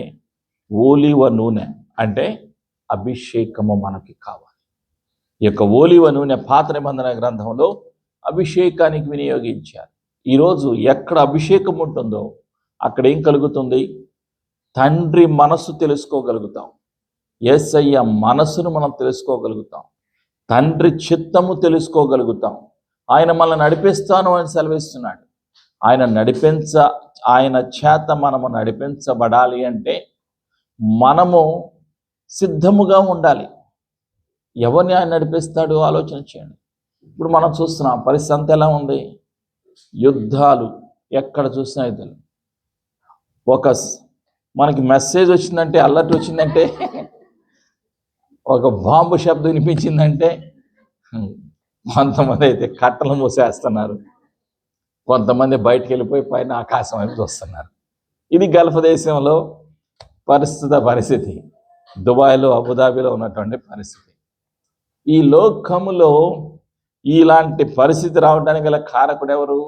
[SPEAKER 1] ఓలివ నూనె, అంటే అభిషేకము మనకి కావాలి. ఈ యొక్క ఓలివ నూనె పాత నిబంధన గ్రంథంలో అభిషేకానికి వినియోగించారు. ఈరోజు ఎక్కడ అభిషేకం ఉంటుందో అక్కడ ఏం కలుగుతుంది? తండ్రి మనసు తెలుసుకోగలుగుతాం, యేసయ్య మనసును మనం తెలుసుకోగలుగుతాం, తండ్రి చిత్తము తెలుసుకోగలుగుతాం. ఆయన మనల్ని నడిపిస్తాను అని సెలవిస్తున్నాడు. ఆయన చేత మనము నడిపించబడాలి అంటే మనము సిద్ధముగా ఉండాలి. ఎవరిని ఆయన నడిపిస్తాడు ఆలోచన చేయండి. ఇప్పుడు మనం చూస్తున్నాం పరిస్థితి అంతా ఎలా ఉంది? యుద్ధాలు ఎక్కడ చూసినా యుద్ధాలు. మనకి మెసేజ్ వచ్చిందంటే, అలర్ట్ వచ్చిందంటే, ఒక బాంబు శబ్దం వినిపించిందంటే కొంతమంది అయితే కట్టలు మూసేస్తున్నారు, కొంతమంది బయటికి వెళ్ళిపోయి పైన ఆకాశం వైపు చూస్తున్నారు. ఇది గల్ఫ్ దేశంలో పరిస్థితి, దుబాయ్లో, అబుదాబిలో ఉన్నటువంటి పరిస్థితి. ఈ లోకములో ఇలాంటి పరిస్థితి రావడానికి గల కారకుడు ఎవరు?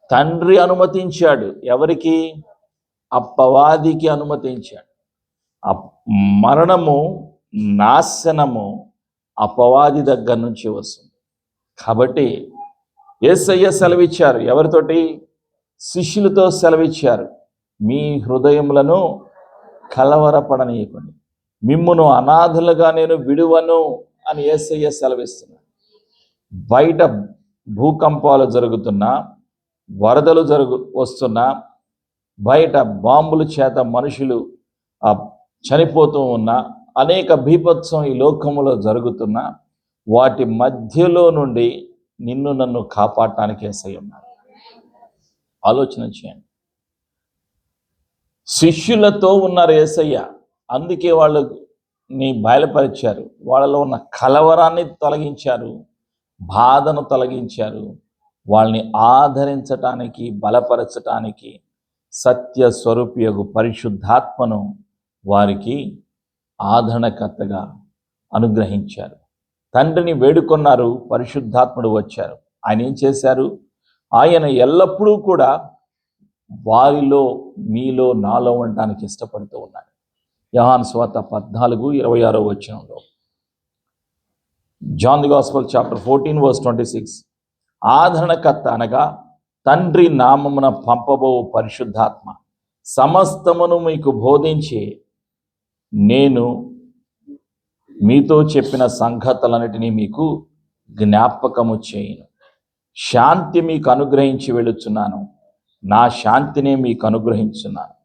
[SPEAKER 1] తండ్రి అనుమతించాడు. ఎవరికి? అపవాదికి అనుమతించాడు. మరణము, నాశనము అపవాది దగ్గర నుంచి వస్తుంది. కాబట్టి యేసయ్య సెలవిచ్చారు. ఎవరితోటి? శిష్యులతో సెలవిచ్చారు. మీ హృదయములను కలవరపడనీయకండి, మిమ్మును అనాథలుగా నేను విడువను అని యేసయ్య సెలవిస్తున్నారు. బయట భూకంపాలు జరుగుతున్నా, వరదలు వస్తున్నా, బయట బాంబుల చేత మనుషులు చనిపోతూ ఉన్నా, అనేక బీభత్సం ఈ లోకములో జరుగుతున్నా, వాటి మధ్యలో నుండి నిన్ను నన్ను కాపాడటానికి యేసయ్య ఉన్నారు. ఆలోచన చేయండి. శిష్యులతో ఉన్నారు యేసయ్య, అందుకే వాళ్ళని బయలుపరిచారు. వాళ్ళలో ఉన్న కలవరాన్ని తొలగించారు, బాధను తొలగించారు. వాళ్ళని ఆదరించటానికి, బలపరచటానికి సత్య స్వరూపియగు పరిశుద్ధాత్మను వారికి ఆదరణకర్తగా అనుగ్రహించారు. తండ్రిని వేడుకొన్నారు, పరిశుద్ధాత్ముడు వచ్చారు. ఆయన ఏం చేశారు? ఆయన ఎల్లప్పుడూ కూడా వారిలో, మీలో, నాలో ఉండటానికి ఇష్టపడుతూ ఉన్నాడు. యోహాను సువార్త 14:26 వచనంలో, జాన్ ది గాస్పెల్ చాప్టర్ 14:26, ఆదరణకర్త అనగా తండ్రి నామమున పంపబో పరిశుద్ధాత్మ సమస్తమును మీకు బోధించి నేను మీతో చెప్పిన సంగతులన్నిటినీ మీకు జ్ఞాపకము చేయను. శాంతి మీకు అనుగ్రహించి వెళుచున్నాను, నా శాంతినే మీకు అనుగ్రహించున్నాను.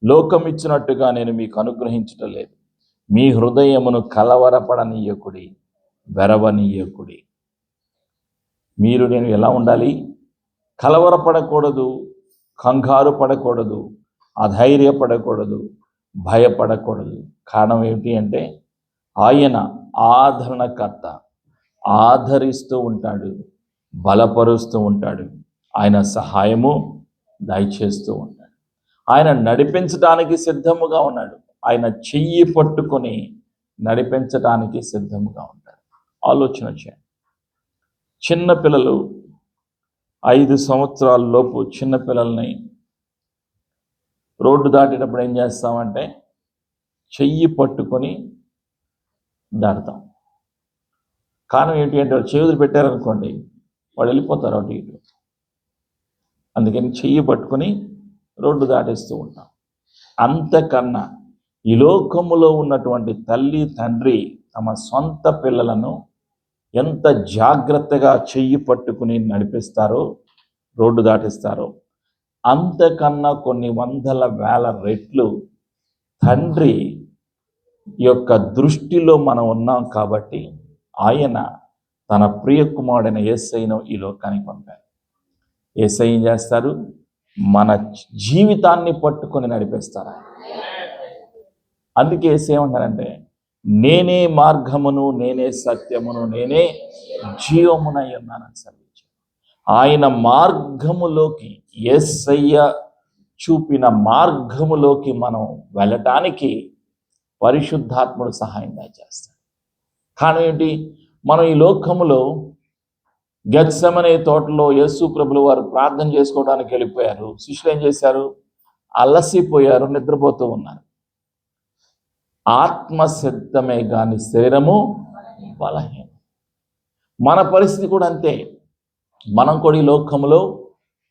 [SPEAKER 1] లోకం ఇచ్చినట్టుగా నేను మీకు అనుగ్రహించటం లేదు. మీ హృదయమును కలవరపడనీయకుడి, వెరవనీయకుడి. మీరు నేను ఎలా ఉండాలి? కలవరపడకూడదు, కంగారు పడకూడదు, అధైర్యపడకూడదు, భయపడకూడదు. కారణం ఏమిటి అంటే ఆయన ఆదరణకర్త, ఆదరిస్తూ ఉంటాడు, బలపరుస్తూ ఉంటాడు, ఆయన సహాయము దయచేస్తూ ఉంటాడు. ఆయన నడిపించడానికి సిద్ధముగా ఉన్నాడు. ఆయన చెయ్యి పట్టుకొని నడిపించడానికి సిద్ధముగా ఉంటాడు. ఆలోచన చేయండి. చిన్నపిల్లలు 5 సంవత్సరాల లోపు చిన్నపిల్లల్ని రోడ్డు దాటేటప్పుడు ఏం చేస్తామంటే చెయ్యి పట్టుకొని దాటుతాం. కారణం ఏంటి అంటే వాళ్ళు చేతులు పెట్టారనుకోండి, వాళ్ళు వెళ్ళిపోతారు అటు ఇటు. అందుకని చెయ్యి పట్టుకొని రోడ్డు దాటేస్తూ ఉంటాం. అంతకన్నా ఈ లోకములో ఉన్నటువంటి తల్లి తండ్రి తమ సొంత పిల్లలను ఎంత జాగ్రత్తగా చెయ్యి పట్టుకుని నడిపిస్తారో, రోడ్డు దాటిస్తారో, అంతకన్నా కొన్ని వందల వేల రెట్లు తండ్రి యొక్క దృష్టిలో మనం ఉన్నాం కాబట్టి ఆయన తన ప్రియ కుమారుడైన యేసయ్యను ఈ లోకానికి పంపారు. యేసయ్య ఏం చేస్తారు? మన జీవితాన్ని పట్టుకొని నడిపిస్తారు. అందుకే యేసయ్య ఏమన్నారంటే, నేనే మార్గమును, నేనే సత్యమును, నేనే జీవమునై ఉన్నానని సెలవిచ్చారు. ఆయన మార్గములోకి, యేసయ్య చూపిన మార్గములోకి మనం వెళ్ళటానికి పరిశుద్ధాత్ముడు సహాయం దయచేస్తాడు. కారణం ఏంటి? మనం ఈ లోకములో గెత్సెమనే తోటలో యేసు ప్రభుల వారు ప్రార్థన చేసుకోవడానికి వెళ్ళిపోయారు. శిష్యులు ఏం చేశారు? అలసిపోయారు, నిద్రపోతూ ఉన్నారు. ఆత్మ సిద్ధమే కానీ శరీరము బలహీనం. మన పరిస్థితి కూడా అంతే. మనం కూడా ఈ లోకములో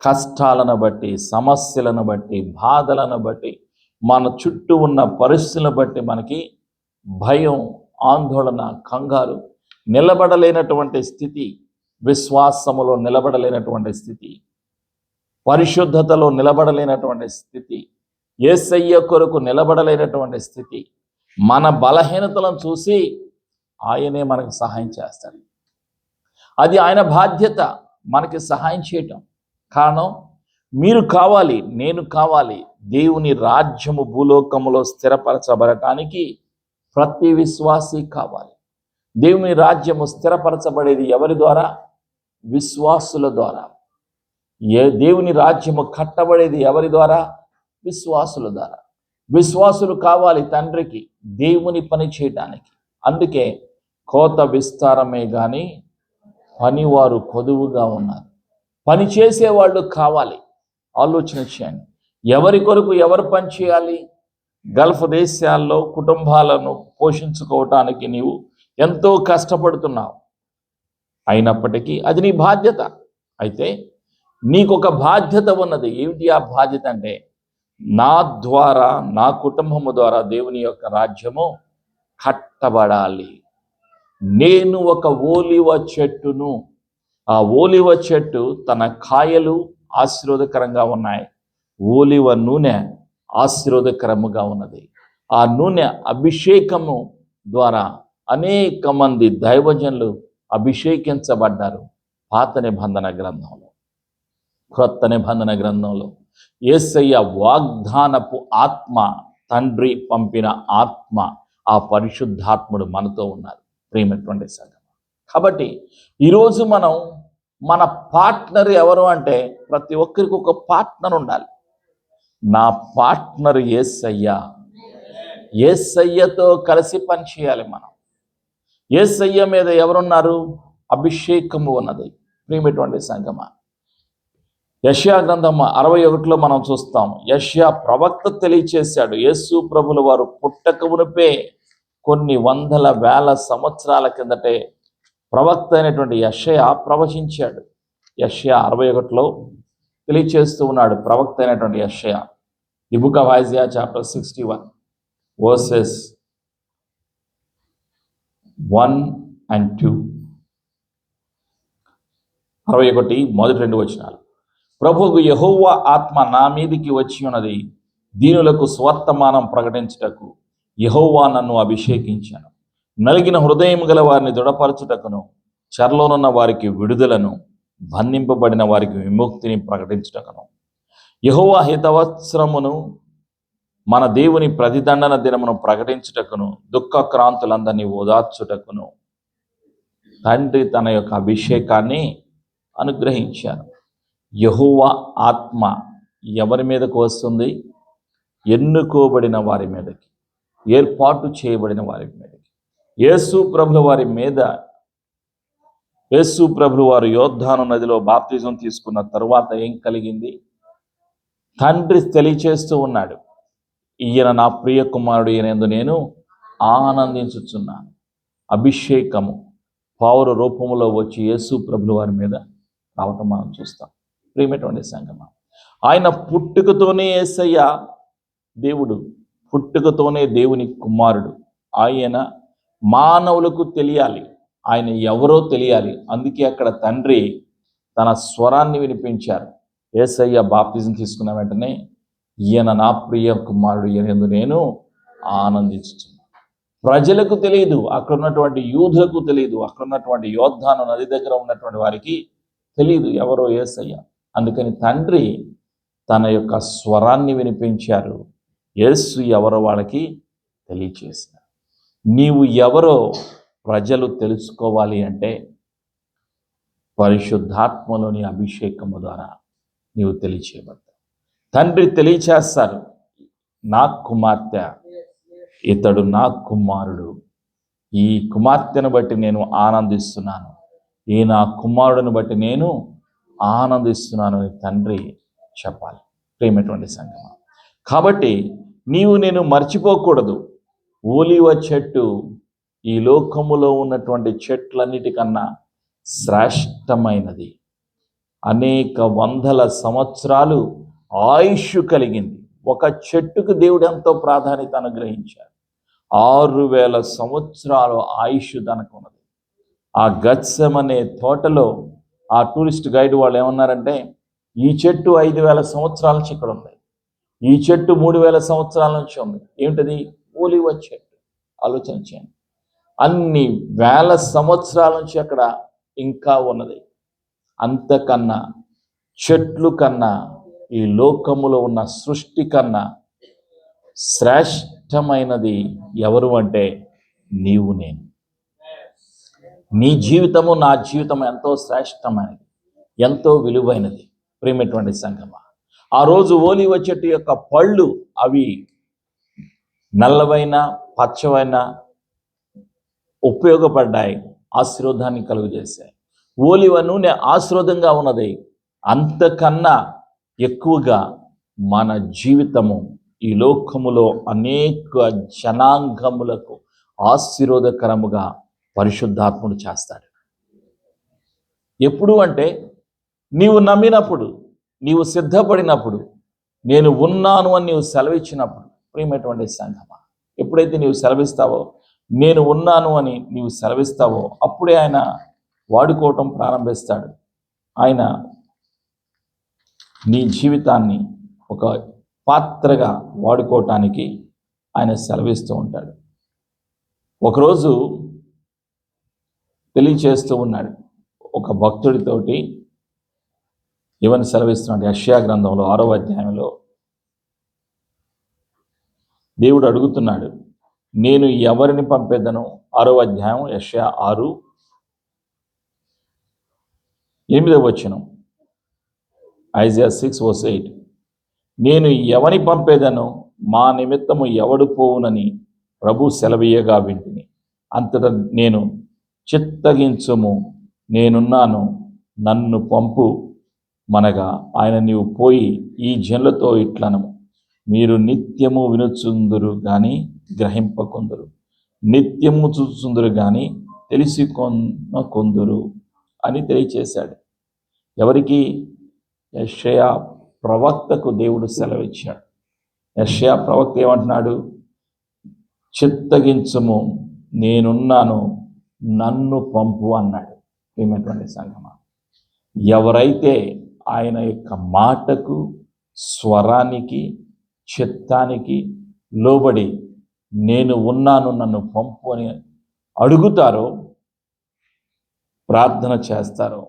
[SPEAKER 1] కష్టాలను బట్టి, సమస్యలను బట్టి, బాధలను బట్టి, మన చుట్టూ ఉన్న పరిస్థితులను బట్టి మనకి భయం, ఆందోళన, కంగారు, నిలబడలేనటువంటి స్థితి, విశ్వాసములో నిలబడలేనటువంటి స్థితి, పరిశుద్ధతలో నిలబడలేనటువంటి స్థితి, యేసయ్య కొరకు నిలబడలేనటువంటి స్థితి. మన బలహీనతలను చూసి ఆయనే మనకు సహాయం చేస్తాడు. అది ఆయన బాధ్యత, మనకి సహాయం చేయటం. కారణం, మీరు కావాలి, నేను కావాలి. దేవుని రాజ్యము భూలోకములో స్థిరపరచబడటానికి ప్రతి విశ్వాసి కావాలి. దేవుని రాజ్యము స్థిరపరచబడేది ఎవరి ద్వారా? విశ్వాసుల ద్వారా. దేవుని రాజ్యము కట్టబడేది ఎవరి ద్వారా? విశ్వాసుల ద్వారా. విశ్వాసులు కావాలి తండ్రికి దేవుని పని చేయటానికి. అందుకే కోత విస్తారమే కానీ పనివారు కొదువుగా ఉన్నారు. పని చేసేవాళ్ళు కావాలి. ఆలోచన చేయండి, ఎవరి కొరకు ఎవరు పని చేయాలి? గల్ఫ్ దేశాల్లో కుటుంబాలను పోషించుకోవటానికి నీవు ఎంతో కష్టపడుతున్నావు. అయినప్పటికీ అది నీ బాధ్యత. అయితే నీకొక బాధ్యత ఉన్నది. ఏమిటి ఆ బాధ్యత అంటే, నా ద్వారా, నా కుటుంబము ద్వారా దేవుని యొక్క రాజ్యము కట్టబడాలి. నేను ఒక ఓలివ చెట్టును. ఆ ఓలివ చెట్టు తన కాయలు ఆశీర్వాదకరంగా ఉన్నాయి. ఓలివ నూనె ఆశీర్వాదకరముగా ఉన్నది. ఆ నూనె అభిషేకము ద్వారా అనేక మంది దైవజనులు అభిషేకించబడ్డారు. పాత నిబంధన గ్రంథంలో, క్రొత్త నిబంధన గ్రంథంలో యేసయ్య వాగ్దానపు ఆత్మ, తండ్రి పంపిన ఆత్మ, ఆ పరిశుద్ధాత్ముడు మనతో ఉన్నారు. ప్రియమైనటువంటి సంగతి. కాబట్టి ఈరోజు మనం మన పార్ట్నర్ ఎవరు అంటే, ప్రతి ఒక్కరికి ఒక పార్ట్నర్ ఉండాలి. నా పార్ట్నర్ యేసయ్య. యేసయ్యతో కలిసి పనిచేయాలి మనం. యేసయ్య మీద ఎవరున్నారు? అభిషేకము ఉన్నది. ప్రియమైనటువంటి సంగమా, యెషయా గ్రంథం 61లో మనం చూస్తాం. యెషయా ప్రవక్త తెలియచేశాడు, యేసు ప్రభుల వారు పుట్టక మునుపే కొన్ని వందల వేల సంవత్సరాల కిందటే ప్రవక్త అయినటువంటి యెషయా ప్రవచించాడు. యెషయా 61లో తెలియచేస్తూ ఉన్నాడు ప్రవక్త అయినటువంటి యెషయా. The book of Isaiah chapter 61 versus 1 and 2. 61 మొదటి 2 వచనాలు. ప్రభువు యెహోవా ఆత్మ నా మీదికి వచ్చి ఉన్నది, దీనులకు స్వర్తమానం ప్రకటించుటకు యెహోవా నన్ను అభిషేకించాను. నలిగిన హృదయం గల వారిని దృఢపరచుటకును, చెరలోనున్న వారికి విడుదలను, బంధింపబడిన వారికి విముక్తిని ప్రకటించుటకును, యెహోవా హితవత్సరమును, మన దేవుని ప్రతిదండన దినమును ప్రకటించుటకును, దుఃఖక్రాంతులందరినీ ఓదార్చుటకును తండ్రి తన యొక్క అభిషేకాన్ని అనుగ్రహించారు. యెహోవా ఆత్మ ఎవరి మీదకు వస్తుంది? ఎన్నుకోబడిన వారి మీదకి, ఏర్పాటు చేయబడిన వారి మీదకి. యేసు ప్రభుల వారి మీద, యేసు ప్రభుల వారు యోర్దాను నదిలో బాప్తిజం తీసుకున్న తరువాత ఏం కలిగింది? తండ్రి తెలియచేస్తూ ఉన్నాడు, ఈయన నా ప్రియ కుమారుడు, ఈయనందు నేను ఆనందించుచున్నాను. అభిషేకము పౌరు రూపంలో వచ్చి యేసు ప్రభుల వారి మీద రావటం మనం చూస్తాం. ప్రియమైనటువంటి సంగమా, ఆయన పుట్టుకతోనే యేసయ్య దేవుడు పుట్టుకతోనే దేవుని కుమారుడు. ఆయన మానవులకు తెలియాలి, ఆయన ఎవరో తెలియాలి. అందుకే అక్కడ తండ్రి తన స్వరాన్ని వినిపించారు. యేసయ్య బాప్తిజం తీసుకున్న వెంటనే ఈయన నా ప్రియ కుమారుడు, ఈయనందు నేను ఆనందించుతున్నాను. ప్రజలకు తెలియదు, అక్కడ ఉన్నటువంటి యూదులకు తెలియదు, అక్కడ ఉన్నటువంటి యోద్ధాను నది దగ్గర ఉన్నటువంటి వారికి తెలియదు ఎవరో యేసయ్య. అందుకని తండ్రి తన యొక్క స్వరాన్ని వినిపించారు. యేసు ఎవరో వాళ్ళకి తెలియచేశారు. నీవు ఎవరో ప్రజలు తెలుసుకోవాలి అంటే పరిశుద్ధాత్మలోని అభిషేకము ద్వారా నీవు తెలియచేయబడతావు. తండ్రి తెలియచేస్తారు, నా కుమార్తె, ఇతడు నా కుమారుడు, ఈ కుమార్తెను బట్టి నేను ఆనందిస్తున్నాను, ఈ నా కుమారుడిని బట్టి నేను ఆనందిస్తున్నాను అని తండ్రి చెప్పాలి. ప్రేమటువంటి సంగమా, కాబట్టి నీవు నేను మర్చిపోకూడదు. ఓలివ చెట్టు ఈ లోకములో ఉన్నటువంటి చెట్లన్నిటికన్నా శ్రేష్టమైనది. అనేక వందల సంవత్సరాలు ఆయుష్ కలిగింది. ఒక చెట్టుకు దేవుడు ఎంతో ప్రాధాన్యత అనుగ్రహించారు. 6000 సంవత్సరాలు ఆయుష్ దానికి ఉన్నది. ఆ గత్సెమనే తోటలో ఆ టూరిస్ట్ గైడ్ వాళ్ళు ఏమన్నారంటే, ఈ చెట్టు 5000 సంవత్సరాల నుంచి ఇక్కడ ఉంది, ఈ చెట్టు 3000 సంవత్సరాల నుంచి ఉంది. ఏమిటది? ఓలివ చెట్టు. ఆలోచన చేయండి, అన్ని వేల సంవత్సరాల నుంచి అక్కడ ఇంకా ఉన్నది. అంతకన్నా, చెట్లు కన్నా, ఈ లోకములో ఉన్న సృష్టి కన్నా శ్రేష్టమైనది ఎవరు అంటే నీవు నేను. నీ జీవితము నా జీవితం ఎంతో శ్రేష్టమైనది, ఎంతో విలువైనది. ప్రేమటువంటి సంగమా, ఆ రోజు ఓలివ చెట్టు యొక్క పళ్ళు అవి నల్లవైన పచ్చవైన ఉపయోగపడ్డాయి, ఆశీర్వాదాన్ని కలుగజేశాయి. ఓలివ నూనె ఆశీర్వాదంగా ఉన్నది. అంతకన్నా ఎక్కువగా మన జీవితము ఈ లోకములో అనేక జనాంగములకు ఆశీర్వాదకరముగా పరిశుద్ధాత్ముడు చేస్తాడు. ఎప్పుడు అంటే నీవు నమ్మినప్పుడు, నీవు సిద్ధపడినప్పుడు, నేను ఉన్నాను అని నీవు సెలవిచ్చినప్పుడు. ప్రియమైనటువంటి సంగమా, ఎప్పుడైతే నీవు సెలవిస్తావో, నేను ఉన్నాను అని నీవు సెలవిస్తావో, అప్పుడే ఆయన వాడుకోవటం ప్రారంభిస్తాడు. ఆయన నీ జీవితాన్ని ఒక పాత్రగా వాడుకోవటానికి ఆయన సెలవిస్తూ ఉంటాడు. ఒకరోజు తెలియచేస్తూ ఉన్నాడు ఒక భక్తుడితోటి, ఏమని సెలవిస్తున్నాడు? యెషయా గ్రంథంలో 6వ అధ్యాయంలో దేవుడు అడుగుతున్నాడు, నేను ఎవరిని పంపేదను? 6వ అధ్యాయం యెషయా 6:8 వచనం. ఐజయా 6:8. నేను ఎవని పంపేదను, మా నిమిత్తము ఎవడు పోవునని ప్రభు సెలవీయగా వింటిని. అంతటా నేను, చిత్తగించుము, నేనున్నాను, నన్ను పంపు మనగా ఆయన నీవు పోయి ఈ జనులతో ఇట్లనము, మీరు నిత్యము వినుచుందురు గాని గ్రహింపకొందురు, నిత్యము చూచుందురు గాని తెలిసికొనకొందురు అని తెలియచేశాడు. ఎవరికి? యెషయా ప్రవక్తకు దేవుడు సెలవిచ్చాడు. యెషయా ప్రవక్త ఏమంటున్నాడు? చిత్తగించుము, నేనున్నాను, నన్ను పంపు అన్నాడు. ప్రియమైనటువంటి సంగమా, ఎవరైతే ఆయన యొక్క మాటకు, స్వరానికి, చిత్తానికి లోబడి నేను ఉన్నాను, నన్ను పంపు అని అడుగుతారో, ప్రార్థన చేస్తారో,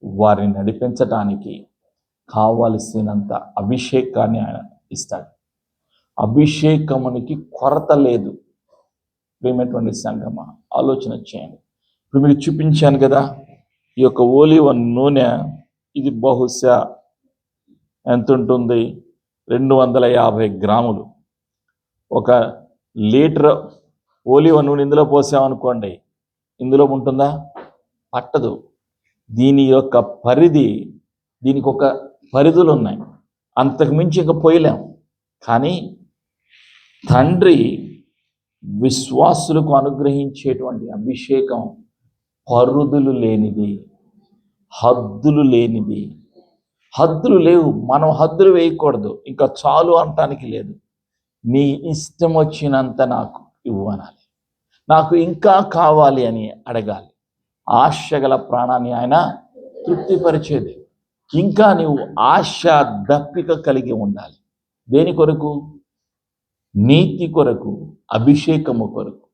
[SPEAKER 1] వారిని నడిపించటానికి కావలసినంత అభిషేకాన్ని ఆయన ఇస్తాడు. అభిషేకమునికి కొరత లేదు. ప్రియమైనటువంటి సంగమా, ఆలోచన చేయండి. ఇప్పుడు మీకు చూపించాను కదా, ఈ యొక్క ఓలివ నూనె, ఇది బహుశా ఎంత ఉంటుంది? 250 గ్రాములు. 1 లీటర్ ఓలివ నూనె ఇందులో పోసామనుకోండి, ఇందులో ఉంటుందా? పట్టదు. దీని యొక్క పరిధి, దీనికి ఒక పరిధులు ఉన్నాయి, అంతకు మించి ఇంకా పోయలేం. కానీ తండ్రి విశ్వాసులకు అనుగ్రహించేటువంటి అభిషేకం పరిధులు లేనిది, హద్దులు లేనిది. హద్దులు లేవు, మనం హద్దులు వేయకూడదు, ఇంకా చాలు అనటానికి లేదు. నీ ఇష్టం వచ్చినంత నాకు ఇవ్వనాలి, నాకు ఇంకా కావాలి అని అడగాలి. ఆశ గల ప్రాణాన్ని ఆయన తృప్తిపరిచేది. ఇంకా నీవు ఆశ దప్పిక కలిగి ఉండాలి. దేని కొరకు? నీతి కొరకు, అభిషేకము కొరకు.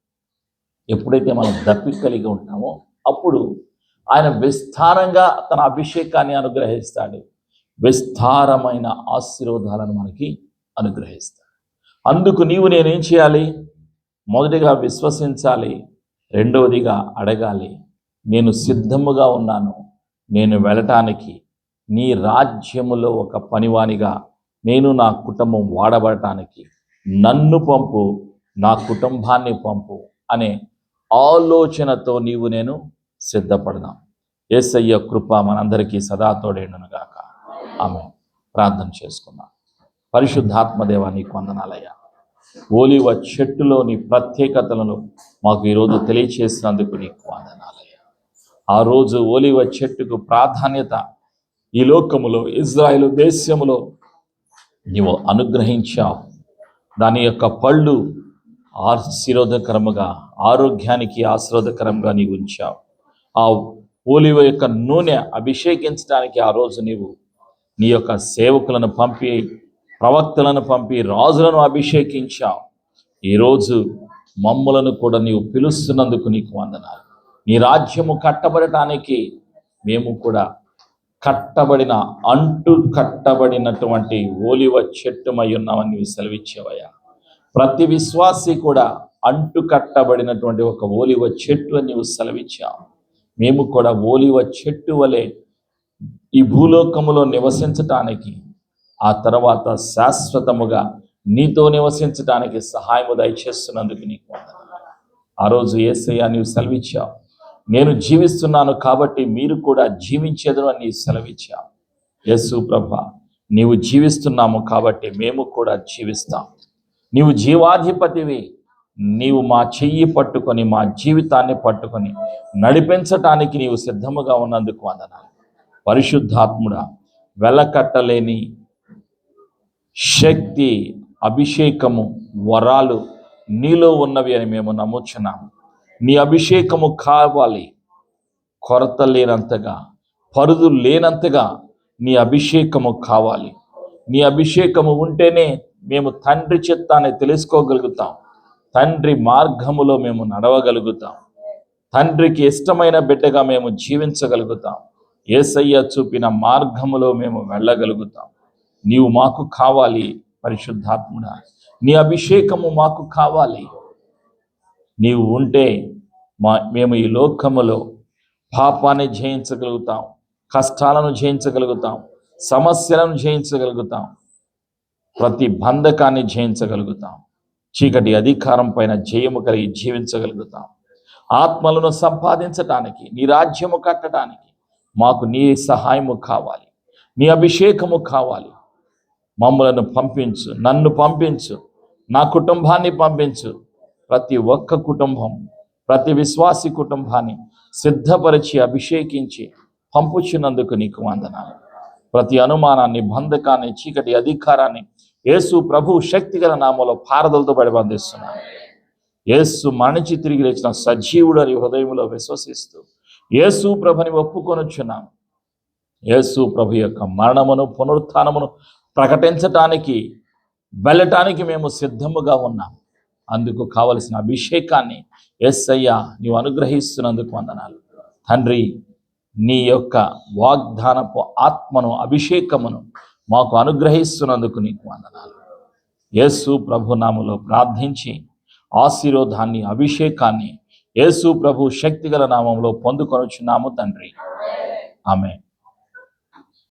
[SPEAKER 1] ఎప్పుడైతే మనం దప్పిక కలిగి ఉంటామో అప్పుడు ఆయన విస్తారంగా తన అభిషేకాన్ని అనుగ్రహిస్తాడు, విస్తారమైన ఆశీర్వాదాలను మనకి అనుగ్రహిస్తాడు. అందుకు నీవు నేనేం చేయాలి? మొదటిగా విశ్వసించాలి, రెండవదిగా అడగాలి. నేను సిద్ధముగా ఉన్నాను, నేను వెళ్ళటానికి, నీ రాజ్యములో ఒక పనివానిగా నేను నా కుటుంబం వాడబడటానికి నన్ను పంపు, నా కుటుంబాన్ని పంపు అనే ఆలోచనతో నీవు నేను సిద్ధపడదాం. యేసయ్య కృప మనందరికీ సదా తోడేండును గాక. ఆమేన్. ప్రార్థన చేసుకుందాం. పరిశుద్ధాత్మదేవా, నీకు వందనాలయ్యా. ఓలివ చెట్టులోని ప్రత్యేకతలను మాకు ఈరోజు తెలియచేసినందుకు నీకు వందనాలయ్యా. ఆ రోజు ఓలివ చెట్టుకు ప్రాధాన్యత ఈ లోకములో, ఇజ్రాయేలు దేశములో నీవు అనుగ్రహించావు. దాని యొక్క పళ్ళు ఆశీర్వాదకరముగా, ఆరోగ్యానికి ఆశీర్వాదకరంగా నీవు ఉంచావు. ఆ ఓలివ యొక్క నూనె అభిషేకించడానికి ఆ రోజు నీవు నీ యొక్క సేవకులను పంపి, ప్రవక్తలను పంపి, రాజులను అభిషేకించావు. ఈరోజు మమ్ములను కూడా నీవు పిలుస్తున్నందుకు నీకు వందనాలు. నీ రాజ్యము కట్టబడటానికి మేము కూడా కట్టబడిన, అంటు కట్టబడినటువంటి ఓలివ చెట్టుమై ఉన్నామని నీవు సెలవిచ్చావయ్యా. ప్రతి విశ్వాసి కూడా అంటు కట్టబడినటువంటి ఒక ఓలివ చెట్టు అని నీవు సెలవిచ్చావు. మేము కూడా ఓలివ చెట్టు వలె ఈ భూలోకములో నివసించటానికి, ఆ తర్వాత శాశ్వతముగా నీతో నివసించడానికి సహాయము దయచేస్తున్నందుకు నీకు వందనాలు. ఆ రోజు యేసయ్య నీవు సెలవిచ్చావు, నేను జీవిస్తున్నాను కాబట్టి మీరు కూడా జీవించేదరు అని నీవు సెలవిచ్చావు. యేసు ప్రభా, నీవు జీవిస్తున్నాము కాబట్టి మేము కూడా జీవిస్తాం. నీవు జీవాధిపతివి. నీవు మా చెయ్యి పట్టుకొని, మా జీవితాన్ని పట్టుకొని నడిపించటానికి నీవు సిద్ధముగా ఉన్నందుకు వందనాలు. పరిశుద్ధాత్ముడా, వెలకట్టలేని శక్తి, అభిషేకము, వరాలు నీలో ఉన్నవి అని మేము నమ్ముచున్నాము. నీ అభిషేకము కావాలి. కొరత లేనంతగా, పరుదు లేనంతగా నీ అభిషేకము కావాలి. నీ అభిషేకము ఉంటేనే మేము తండ్రి చిత్తాన్ని తెలుసుకోగలుగుతాం, తండ్రి మార్గములో మేము నడవగలుగుతాం, తండ్రికి ఇష్టమైన బిడ్డగా మేము జీవించగలుగుతాం, యేసయ్య చూపిన మార్గములో మేము వెళ్ళగలుగుతాం. నీవు మాకు కావాలి పరిశుద్ధాత్ముడా. నీ అభిషేకము మాకు కావాలి. నీవు ఉంటే మేము ఈ లోకములో పాపాన్ని జయించగలుగుతాం, కష్టాలను జయించగలుగుతాం, సమస్యలను జయించగలుగుతాం, ప్రతి బంధకాన్ని జయించగలుగుతాం, చీకటి అధికారం పైన జయము కలిగి జీవించగలుగుతాం. ఆత్మలను సంపాదించటానికి, నీ రాజ్యము కట్టడానికి మాకు నీ సహాయము కావాలి, నీ అభిషేకము కావాలి. మమ్మలను పంపించు, నన్ను పంపించు, నా కుటుంబాన్ని పంపించు. ప్రతి ఒక్క కుటుంబం, ప్రతి విశ్వాసి కుటుంబాన్ని సిద్ధపరిచి అభిషేకించి పంపుచున్నందుకు నీకు వందనాలు. ప్రతి అనుమానాన్ని, బంధకాన్ని, చీకటి అధికారాన్ని యేసు ప్రభు శక్తిగల నామములో పారదలతో బంధిస్తున్నాను. యేసు మరణించి తిరిగి లేచిన సజీవుడు అని హృదయంలో విశ్వసిస్తూ యేసు ప్రభుని ఒప్పుకొనుచున్నాను. యేసు ప్రభు యొక్క మరణమును, పునరుత్థానమును ప్రకటించటానికి, వెళ్ళటానికి మేము సిద్ధముగా ఉన్నాం. అందుకు కావలసిన అభిషేకాన్ని యేసయ్య నీవు అనుగ్రహిస్తున్నందుకు వందనాలు. తండ్రి, నీ యొక్క వాగ్దానపు ఆత్మను, అభిషేకమును మాకు అనుగ్రహిస్తున్నందుకు నీకు వందనాలు. యేసు ప్రభు నామములో ప్రార్థించి ఆశీర్వాదాన్ని, అభిషేకాన్ని యేసు ప్రభు శక్తిగల నామములో పొందుకొనుచున్నాము తండ్రి. ఆమేన్.